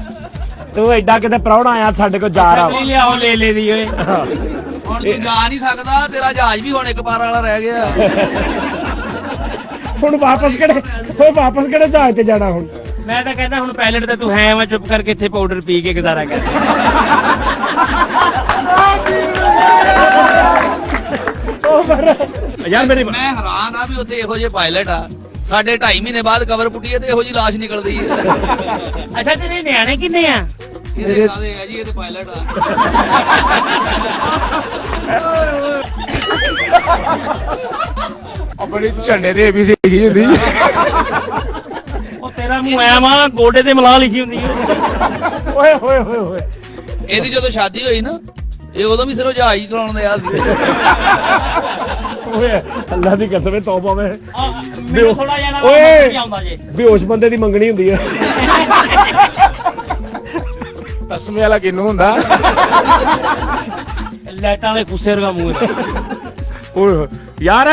ਤੂੰ ਐਡਾ ਕਿਤੇ ਪ੍ਰਾਹੁਣਾ ਆਇਆ ਸਾਡੇ ਕੋਲ, ਜਾ ਰਹਾ। ਨਹੀਂ ਲਿਆਓ ਲੈ ਲੈ ਦੀ ਓਏ। ਹੁਣ ਤੂੰ ਜਾ ਨਹੀਂ ਸਕਦਾ, ਤੇਰਾ ਜਹਾਜ਼ ਵੀ ਹੁਣ ਇੱਕ ਪਾਰ ਵਾਲਾ ਰਹਿ ਗਿਆ। ਹੁਣ ਵਾਪਸ ਕਿਹੜੇ ਜਹਾਜ਼ ਤੇ ਜਾਣਾ ਹੁਣ? ਮੈਂ ਤਾਂ ਕਹਿੰਦਾ ਹੁਣ ਪਾਇਲਟ ਤੇ ਤੂੰ ਹੈ, ਮੈਂ ਚੁੱਪ ਕਰਕੇ ਇੱਥੇ ਪਾਊਡਰ ਪੀ ਕੇ ਗੁਜ਼ਾਰਾ ਕਰ। ਯਾਰ ਮੇਰੀ ਮੈਂ ਹੈਰਾਨ ਆ ਵੀ ਉੱਥੇ ਇਹੋ ਜਿਹੇ ਪਾਇਲਟ ਆ। ਸਾਡੇ 2.5 ਮਹੀਨੇ ਬਾਅਦ ਕਵਰ ਪੁੱਟੀਏ ਤੇ ਇਹੋ ਜਿਹੀ ਲਾਸ਼ ਨਿਕਲਦੀ ਹੈ। ਅੱਛਾ ਤੇਰੇ ਨਿਆਣੇ ਕਿੰਨੇ ਆ? ਇਹਦੇ ਕਾਦੇ ਹੈ ਜੀ, ਇਹ ਤੇ ਪਾਇਲਟ ਆ। ਆਪਣੀ ਝੰਡੇ ਦੇ ABC ਲਿਖੀ ਹੁੰਦੀ। ਉਹ ਤੇਰਾ ਮੂੰਹ ਐ ਵਾ ਗੋਡੇ ਤੇ ਮਲਾ ਲਿਖੀ ਹੁੰਦੀ ਹੈ। ਓਏ ਹੋਏ ਹੋਏ ਹੋਏ। ਇਹਦੀ ਜਦੋਂ ਸ਼ਾਦੀ ਹੋਈ ਨਾ, ਇਹ ਉਦੋਂ ਵੀ ਸਿਰੋਂ ਜਹਾਜ਼ ਹੀ ਚਲਾਉਣ ਦਿਆ ਸੀ। ਓਏ ਅੱਲਾ ਦੀ ਕਸਮ ਹੈ, ਤੌਬਾ ਵੇ। ਮੈਨੂੰ ਥੋੜਾ ਜਾਣਾ ਓਏ ਨਹੀਂ ਆਉਂਦਾ ਜੇ। ਬੇਹੋਸ਼ ਬੰਦੇ ਦੀ ਮੰਗਣੀ ਹੁੰਦੀ ਹੈ। ਤਸਮੇ ਵਾਲਾ ਕਿੰਨੂ ਹੁੰਦਾ। ਲੈਟਾਂ ਵਾਲੇ ਖੁੱਸੇ ਵਰਗਾ ਮੂੰਹ ਹੈ। ਓਏ ਯਾਰ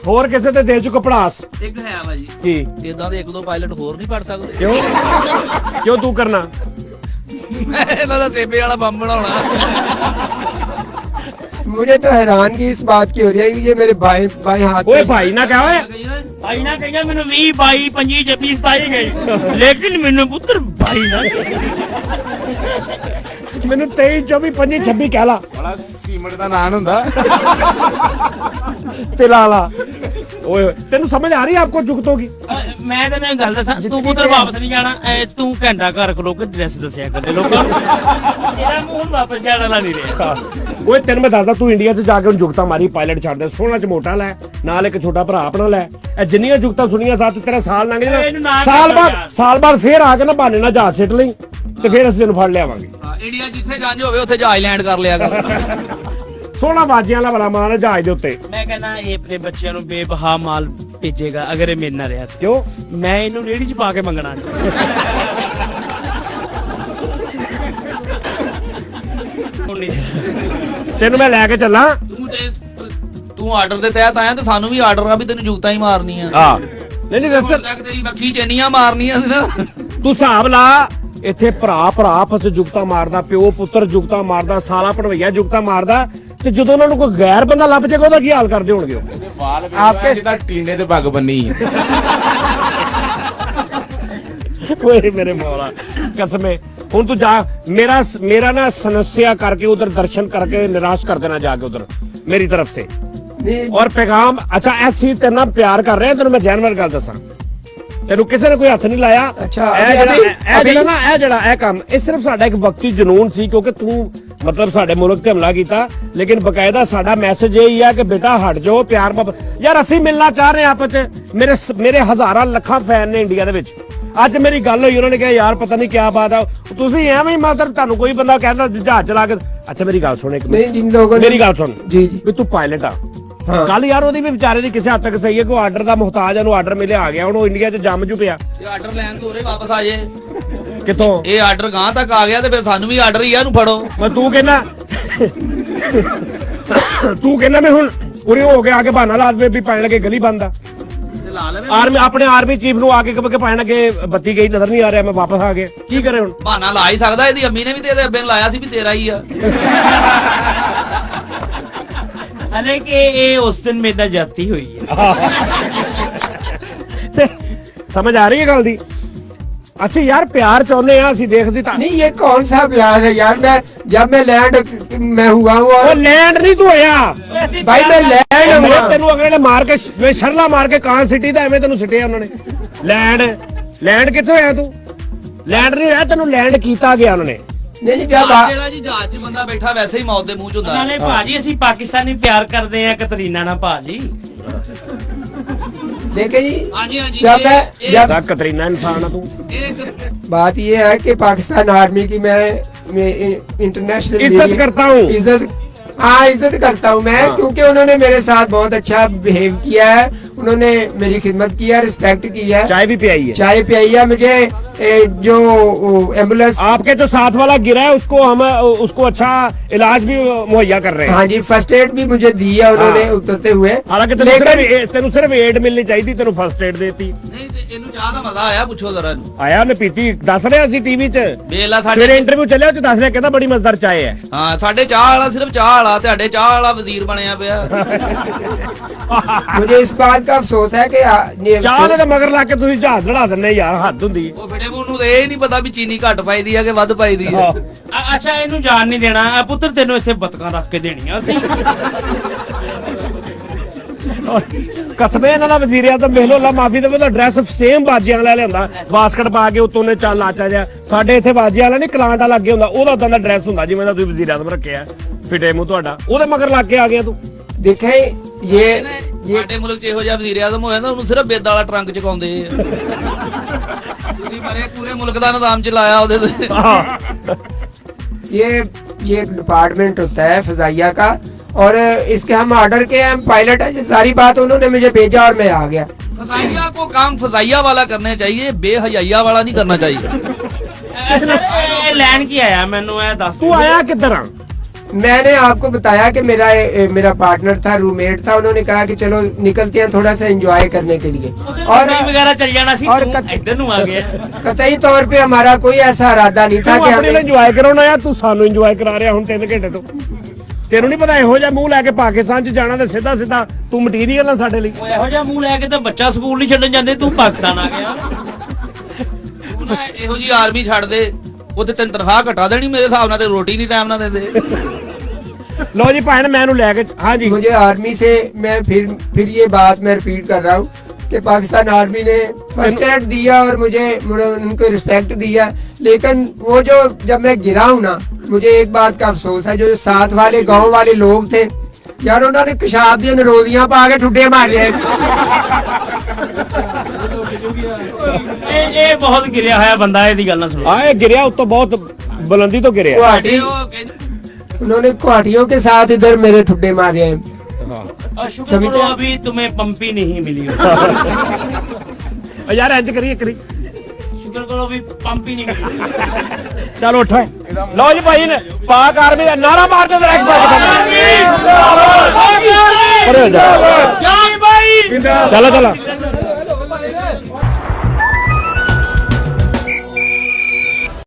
ਹੋਰ ਕਿਸੇ ਤੇ ਦੇ ਚੁੱਕ ਪੜਾਸ। ਇੱਕ ਹੈ ਵਾ ਜੀ, ਕੀ ਇਦਾਂ ਦੇ 1-2 ਪਾਇਲਟ ਹੋਰ ਨਹੀਂ ਪੜ ਸਕਦੇ। ਕਿਉਂ ਤੂੰ ਕਰਨਾ? ਇਹਨਾਂ ਦਾ ਸੇਬੇ ਵਾਲਾ ਬੰਬ ਬਣਾਉਣਾ। मुझे तो हैरानगी इस बात की हो रही है कि ये मेरे बाएं हाथ ਓਏ में ਭਾਈ ਨਾ ਕਹਿ ਓਏ। ਭਾਈ ਨਾ ਕਹੀਏ ਮੈਨੂੰ 20 22 25 26 27 ਗਈ, ਲੇਕਿਨ ਮੈਨੂੰ ਪੁੱਤਰ ਭਾਈ ਨਾ ਮੈਨੂੰ 23 24 25 26 ਕਹਿ ਲਾ। ਬੜਾ ਸੀਮਟ ਦਾ ਨਾਨ ਹੁੰਦਾ। ਪਿਲਾ ਲਾ। ਓਏ ਤੈਨੂੰ ਸਮਝ ਆ ਰਹੀ ਹੈ ਆਪਕੋ ਜੁਗਤੋਂ ਕੀ? ਮੈਂ ਤਾਂ ਮੈਂ ਗੱਲ ਦੱਸਾਂ, ਤੂੰ ਪੁੱਤਰ ਵਾਪਸ ਨਹੀਂ ਜਾਣਾ। ਤੂੰ ਘੰਟਾ ਘਰ ਖਲੋ ਕੇ ਡਰੈਸ ਦੱਸਿਆ ਕਰਦੇ ਲੋਕਾਂ ਨੂੰ। ਤੇਰਾ ਮੂੰਹ ਵਾਪਸ ਜਾਣ ਵਾਲਾ ਨਹੀਂ ਰਿਹਾ। ਓਏ ਤੈਨੂੰ ਮੈਂ ਦੱਸਦਾ, ਤੂੰ ਇੰਡੀਆ 'ਚ ਜਾ ਕੇ ਹੁਣ ਜੁਗਤਾਂ ਮਾਰੀ, ਪਾਇਲਟ ਛੱਡ ਦੇ। ਸੋਹਣਾ ਚ ਮੋਟਾ ਲੈ, ਨਾਲ ਇੱਕ ਛੋਟਾ ਭਰਾ ਆਪਣਾ ਲੈ। ਇਹ ਜਿੰਨੀਆਂ ਜੁਗਤਾਂ ਸੁਣੀਆਂ ਸਾਥ ਤੇਰਾ ਸਾਲ ਲੰਘ ਇਹਨੂੰ ਨਾ ਜਾਣਾ। ਕਰ ਸਾਲ ਬਾਅਦ ਫੇਰ ਆ ਕੇ ਨਾ ਬਹਾਨੇ ਨਾਲ ਜਹਾਜ਼ ਸਿੱਟ ਲਈ ਤੇ ਫੇਰ ਅਸੀਂ ਤੈਨੂੰ ਫੜ ਲਿਆਵਾਂਗੇ। ਇੰਡੀਆ ਜਿੱਥੇ ਜਾਂਝ ਹੋਵੇ ਉੱਥੇ ਜਹਾਜ਼ ਲੈਂਡ ਕਰ ਲਿਆ ਕਰ। ਸੋਹਣਾ ਬਾਜੀਆਂ ਵਾਲਾ ਬੜਾ ਮਾਰ ਜਹਾਜ਼ ਦੇ ਉੱਤੇ। ਮੈਂ ਕਹਿੰਦਾ ਇਹ ਆਪਣੇ ਬੱਚਿਆਂ ਨੂੰ ਬੇਬਹਾ ਮਾਲ ਭੇਜੇਗਾ ਅਗਰ ਇਹ ਮੇਰੇ ਨਾਲ ਰਿਹਾ। ਕਿਉਂ? ਮੈਂ ਇਹਨੂੰ ਰੇੜੀ 'ਚ ਪਾ ਕੇ ਮੰਗਣਾ। ਤੈਨੂੰ ਮੈਂ ਲੈ ਕੇ ਚੱਲਾਂ। ਤੂੰ ਆਰਡਰ ਦੇ ਤਹਿਤ ਆਇਆ ਤੇ ਸਾਨੂੰ ਵੀ ਆਰਡਰ ਆ ਵੀ ਤੈਨੂੰ ਜੁਗਤਾਂ ਹੀ ਮਾਰਨੀਆਂ। ਹਾਂ ਨਹੀਂ ਹੁਣ ਦੱਸ, ਤੱਕ ਤੇਰੀ ਵੱਖੀ ਚ ਇੰਨੀਆਂ ਮਾਰਨੀਆਂ ਸੀ ਨਾ। ਤੂੰ ਹਿਸਾਬ ਲਾ। ਇੱਥੇ ਭਰਾ ਆਪਸ ਜੁਗਤਾਂ ਮਾਰਦਾ, ਪਿਓ ਪੁੱਤਰ ਜੁਗਤਾਂ ਮਾਰਦਾ, ਸਾਲਾ ਭਣਵਈਆ ਜੁਗਤਾਂ ਮਾਰਦਾ, ਤੇ ਜਦੋਂ ਉਹਨਾਂ ਨੂੰ ਕੋਈ ਗੈਰ ਬੰਦਾ ਲੱਭ ਜਾਏਗਾ ਉਹਦਾ ਕੀ ਹਾਲ ਕਰਦੇ ਹੋਣਗੇ ਉਹ? ਵਾਲ ਆਪਕੇ ਜਿੱਦਾਂ ਟੀਂਡੇ ਤੇ ਪੱਗ ਬੰਨੀ। ਓਏ ਮੇਰੇ ਮੌਲਾ ਕਸਮੇ, ਹੁਣ ਤੂੰ ਜਾ। ਮੇਰਾ ਨਾ ਸਮੱਸਿਆ ਕਰਕੇ ਉਧਰ ਦਰਸ਼ਨ ਕਰਕੇ ਨਿਰਾਸ਼ ਕਰ ਦੇਣਾ ਜਾ ਕੇ ਉਧਰ ਮੇਰੀ ਤਰਫ से। ਔਰ ਪੈਗਾਮ ਅੱਛਾ ਐਸੀ ਤੇਰੇ ਨਾਲ ਪਿਆਰ ਕਰ ਰਿਹਾ ਤੈਨੂੰ ਮੈਂ ਜੈਨੂਅਲ ਗੱਲ ਦੱਸਾਂ ਤੈਨੂੰ ਕਿਸੇ ਨੇ ਕੋਈ ਹੱਥ ਨਹੀਂ ਲਾਇਆ ਅੱਛਾ, ਇਹ ਜਿਹੜਾ ਕੰਮ ਇਹ ਸਿਰਫ ਸਾਡਾ ਇੱਕ ਵਕਤੀ ਜਨੂਨ ਸੀ ਕਿਉਂਕਿ ਤੂੰ ਮਤਲਬ ਸਾਡੇ ਮੁਲਕ ਤੇ ਹਮਲਾ ਕੀਤਾ ਲੇਕਿਨ ਬਕਾਇਦਾ ਸਾਡਾ ਮੈਸੇਜ ਇਹ ਹੀ ਆ ਕਿ ਬੇਟਾ ਹਟ ਜਾਓ ਪਿਆਰ ਯਾਰ ਅਸੀਂ ਮਿਲਣਾ ਚਾਹ ਰਹੇ ਆਪਸ ਚ ਮੇਰੇ ਹਜ਼ਾਰਾਂ ਲੱਖਾਂ ਫੈਨ ਨੇ ਇੰਡੀਆ ਦੇ ਵਿੱਚ ਅੱਜ ਮੇਰੀ ਗੱਲ ਹੋਈ ਉਹਨਾਂ ਨੇ ਕਿਹਾ ਯਾਰ ਪਤਾ ਨਹੀਂ ਕਿਆ ਬਾਤ ਆ ਤੁਸੀਂ ਐਵੇਂ ਹੀ ਮਤਲਬ ਤੁਹਾਨੂੰ ਕੋਈ ਬੰਦਾ ਕਹਿੰਦਾ ਜਹਾਜ਼ ਚਲਾ ਕੇ ਅੱਛਾ ਮੇਰੀ ਗੱਲ ਸੁਣ ਇੱਕ ਮੇਰੀ ਗੱਲ ਸੁਣ ਜੀ ਵੀ ਤੂੰ ਪਾਇਲਟ ਆ ਕੱਲ ਯਾਰ ਉਹਦੀ ਵੀ ਵਿਚਾਰੇ ਦੀ ਕਿਸੇ ਹੱਦ ਤੱਕ ਸਹੀ ਹੈ ਕੋਈ ਆਰਡਰ ਦਾ ਮੁਹਤਾਜ ਉਹਨੂੰ ਆਰਡਰ ਮਿਲਿਆ ਆ ਗਿਆ ਹੁਣ ਉਹ ਇੰਡੀਆ 'ਚ ਜੰਮ ਜੂ ਪਿਆ ਇਹ ਆਰਡਰ ਲੈਣ ਤੋਂ ਉਰੇ ਵਾਪਸ ਆ ਜੇ ਕਿੱਥੋਂ ਇਹ ਆਰਡਰ ਗਾਂ ਤੱਕ ਆ ਗਿਆ ਤੇ ਫਿਰ ਸਾਨੂੰ ਵੀ ਆਰਡਰ ਹੀ ਆ ਇਹਨੂੰ ਫੜੋ ਮੈਂ ਤੂੰ ਕਹਿੰਦਾ ਮੈਂ ਹੁਣ ਉਰੇ ਹੋ ਕੇ ਆ ਕੇ ਬਹਾਨਾ ਲਾ ਦੇ ਵੀ ਪਾਣ ਲੱਗੇ ਗਲੀ ਬੰਦ ਆ ਆਪਣੇ ਆਰਮੀ ਚੀਫ ਨੂੰ ਆ ਕੇ ਕਹੇ ਪਾਣ ਲੱਗੇ ਬੱਤੀ ਗਈ ਨਜ਼ਰ ਨਹੀਂ ਆ ਰਿਹਾ ਮੈਂ ਵਾਪਸ ਆ ਗਿਆ ਕੀ ਕਰੇ ਹੁਣ ਬਹਾਨਾ ਲਾ ਹੀ ਸਕਦਾ ਇਹਦੀ ਅੰਮੀ ਨੇ ਵੀ ਤੇ ਇਹਦੇ ਅੱਬੇ ਨੂੰ ਲਾਇਆ ਸੀ ਵੀ ਤੇਰਾ ਹੀ ਆ ਹਲੇ ਕਿ ਇਹ ਉਸ ਦਿਨ ਮੇਦਾ ਜਾਤੀ ਹੋਈ ਹੈ ਸਮਝ ਆ ਰਹੀ ਹੈ ਗੱਲ ਦੀ ਅਸੀਂ यार प्यार चाहते हैं ਅਸੀਂ देखते नहीं ये कौन सा प्यार है यार मैं जब मैं लैंड मैं हुआ हूँ और लैंड नहीं तू होया भाई मैं लैंड हुआ तेनू अगले ने मार के शरला मार के कान सिटी दा एवें तेनू सिटिया उन्होंने लैंड कित्थे होया तू लैंड नहीं होया तेनू लैंड कीता गया उन्होंने नहीं जब ਜਿਹੜਾ ਜੀ ਜਹਾਜ਼ 'ਚ ਬੰਦਾ ਬੈਠਾ ਵੈਸੇ ਹੀ ਮੌਤ ਦੇ ਮੂੰਹ 'ਚ ਹੁੰਦਾ ਨਾਲੇ ਭਾਜੀ ਅਸੀਂ ਪਾਕਿਸਤਾਨੀ ਪਿਆਰ ਕਰਦੇ ਆ ਕਤਰੀਨਾ ਨਾਲ ਭਾਜੀ देखे जी ਹਾਂਜੀ ਹਾਂਜੀ जब मैं जब कतरीना इंसान है तू बात ये है कि पाकिस्तान आर्मी की मैं इंटरनेशनल इज्जत करता हूँ इज्जत करता हूँ मैं क्योंकि उन्होंने मेरे साथ बहुत अच्छा बिहेव किया है उन्होंने मेरी खिदमत की है रिस्पेक्ट की है चाय पिलाई है मुझे जो एम्बुलेंस आपके जो साथ वाला गिरा है उसको अच्छा इलाज भी मुहैया कर रहे हैं हाँ जी फर्स्ट एड भी मुझे दी है उन्होंने उतरते हुए हालांकि तेन सिर्फ एड मिलनी चाहिए तेन फर्स्ट एड देती ਨਹੀਂ ਤੇ ਇਹਨੂੰ ਚਾਹ ਦਾ ਮਜ਼ਾ ਆਇਆ ਪੁੱਛੋ ਜ਼ਰਾ ਇਹਨੂੰ ਆਇਆ ਉਹਨੇ ਪੀਤੀ ਦੱਸ ਰਿਹਾ ਸੀ ਟੀਵੀ 'ਚ ਵੇਲਾ ਸਵੇਰੇ ਸਾਡੇ ਇੰਟਰਵਿਊ ਚੱਲਿਆ ਉਹ 'ਚ ਦੱਸ ਰਿਹਾ ਕਹਿੰਦਾ ਬੜੀ ਮਜ਼ੇਦਾਰ ਚਾਹ ਹੈ ਹਾਂ ਸਾਡੇ ਚਾਹ ਵਾਲਾ ਸਿਰਫ ਚਾਹ ਵਾਲਾ ਤੁਹਾਡੇ ਚਾਹ ਵਾਲਾ ਵਜ਼ੀਰ ਬਣਿਆ ਪਿਆ मुझे इस बात का अफसोस है कि ਚਾਹ ਦੇ ਤਾਂ ਮਗਰ ਲਾ ਕੇ ਤੁਸੀਂ ਜਹਾਜ਼ ਲੜਾ ਦਿੰਦੇ ਯਾਰ ਹੱਦ ਹੁੰਦੀ ਉਹ ਫਿੜੇ ਮੂੰਹ ਨੂੰ ਇਹ ਨਹੀਂ ਪਤਾ ਵੀ ਚੀਨੀ ਘੱਟ ਪਾਈਦੀ ਆ ਕਿ ਵੱਧ ਪਾਈਦੀ ਆ ਅੱਛਾ ਇਹਨੂੰ ਜਾਣ ਨਹੀਂ ਦੇਣਾ ਪੁੱਤਰ ਤੈਨੂੰ ਇੱਥੇ ਬਤਕਾਂ ਰੱਖ ਕੇ ਦੇਣੀਆਂ ਅਸੀਂ ਕਸਬੇ ਇਹਨਾਂ ਦਾ ਵਜ਼ੀਰ ਆਜ਼ਮ ਵੇਖ ਲੋ ਅੱਲਾ ਮਾਫੀ ਦੇਵੇ ਉਹਦਾ ਡਰੈਸ ਸੇਮ ਬਾਜੀਆਂ ਵਾਲਾ ਲਿਆਂਦਾ ਬਾਸਕਟ ਪਾ ਕੇ ਉਤੋਂ ਨੇ ਚੱਲ ਆਚਾ ਜਿਹਾ ਸਾਡੇ ਇੱਥੇ ਬਾਜੀਆਂ ਵਾਲਾ ਨਹੀਂ ਕਲਾਂਟ ਵਾਲਾ ਅੱਗੇ ਹੁੰਦਾ ਉਹਦਾ ਉਦਾਂ ਦਾ ਡਰੈਸ ਹੁੰਦਾ ਜਿਵੇਂ ਦਾ ਤੁਸੀਂ ਵਜ਼ੀਰ ਆਜ਼ਮ ਰੱਖਿਆ ਫਿਟੇ ਮੂੰਹ ਤੁਹਾਡਾ ਉਹਦੇ ਮਗਰ ਲੱਗ ਕੇ ਆ ਗਿਆ ਤੂੰ देखे ये ਸਾਡੇ ਮੁਲਕ 'ਚ ਇਹੋ ਜਿਹਾ ਵਜ਼ੀਰ ਆਜ਼ਮ ਹੋਇਆ ਨਾ ਉਹਨੂੰ ਸਿਰਫ ਬੇਦ ਵਾਲਾ ਟਰੰਕ ਚਕਾਉਂਦੇ ਆ ਤੁਸੀਂ ਬੜੇ ਪੂਰੇ ਮੁਲਕ ਦਾ ਨਿਜ਼ਾਮ ਚਲਾਇਆ ਉਹਦੇ ਤੇ ये डिपार्टमेंट होता है फजाइया का और इसके हम ऑर्डर के हम पायलट है सारी बात उन्होंने मुझे भेजा और मैं आ गया फजाइया को काम फजाइया वाला करना चाहिए बेहयाइया वाला नहीं करना चाहिए ਲੈਣ ਕੀ ਆਇਆ ਮੈਨੂੰ ਇਹ ਦੱਸ ਤੂੰ ਆਇਆ ਕਿੱਧਰ ਆ मैंने आपको बताया कि मेरा पार्टनर था रूममेट था उन्होंने कहा कि चलो निकलते हैं थोड़ा सा एंजॉय करने के लिए और वगैरह चल जाना सी और इधर नु आ गया कतई तौर पे हमारा कोई ऐसा इरादा नहीं था कि हम ਇੰਜੋਏ ਕਰਾਉਣਾ ਆ ਤੂੰ ਸਾਨੂੰ ਇੰਜੋਏ ਕਰਾ ਰਿਹਾ ਹੁਣ 3 ਘੰਟੇ ਤੋਂ ਤੈਨੂੰ ਨਹੀਂ ਪਤਾ ਇਹੋ ਜਿਹਾ ਮੂੰਹ ਲੈ ਕੇ ਪਾਕਿਸਤਾਨ 'ਚ ਜਾਣਾ ਤੇ ਸਿੱਧਾ ਸਿੱਧਾ ਤੂੰ ਮਟੀਰੀਅਲ ਆ ਸਾਡੇ ਲਈ ਇਹੋ ਜਿਹਾ ਮੂੰਹ ਲੈ ਕੇ ਤਾਂ ਬੱਚਾ ਸਕੂਲ ਨਹੀਂ ਛੱਡਣ ਜਾਂਦੇ ਤੂੰ ਪਾਕਿਸਤਾਨ ਆ ਗਿਆ ਇਹੋ ਜੀ ਆਰਮੀ ਛੱਡ ਦੇ ਉੱਥੇ ਤੈਨੂੰ ਤਨਖਾਹ ਘਟਾ ਦੇਣੀ ਮੇਰੇ ਹਿਸਾਬ ਨਾਲ ਤੇ ਰੋਟੀ ਨਹੀਂ ਟਾਈਮ ਨਾਲ ਦਿੰਦੇ लो जी भैन मैं लेके हाँ जी मुझे आर्मी से मैं फिर ये बात मैं रिपीट कर रहा हूँ कि पाकिस्तान आर्मी ने फर्स्ट एड दिया और मुझे उनको रिस्पेक्ट दिया लेकिन वो जो जब मैं गिरा हूँ ना मुझे एक बात का अफसोस है जो साथ वाले गांव वाले लोग थे यार उन्होंने पेशाब दी नरोजियां पा के ठुड्डे मारे ਇਹ ਬਹੁਤ ਗਿਰਿਆ ਹੋਇਆ ਬੰਦਾ ਇਹਦੀ ਗੱਲ ਨਾ ਸੁਣੋ हाँ ये गिरिया उत्तो बहुत बुलंदी तो गिरिया उन्होंने कुहाटियों के साथ इधर मेरे ठुड्डे मारे हैं और शुक्र करो अभी तुम्हें पंपी नहीं मिली यार इंज करिए करी शुक्र करो अभी पंपी नहीं मिली चलो उठो लो जी भाई ने पाक आर्मी का नारा मार दो जरा एक बार चलो चलो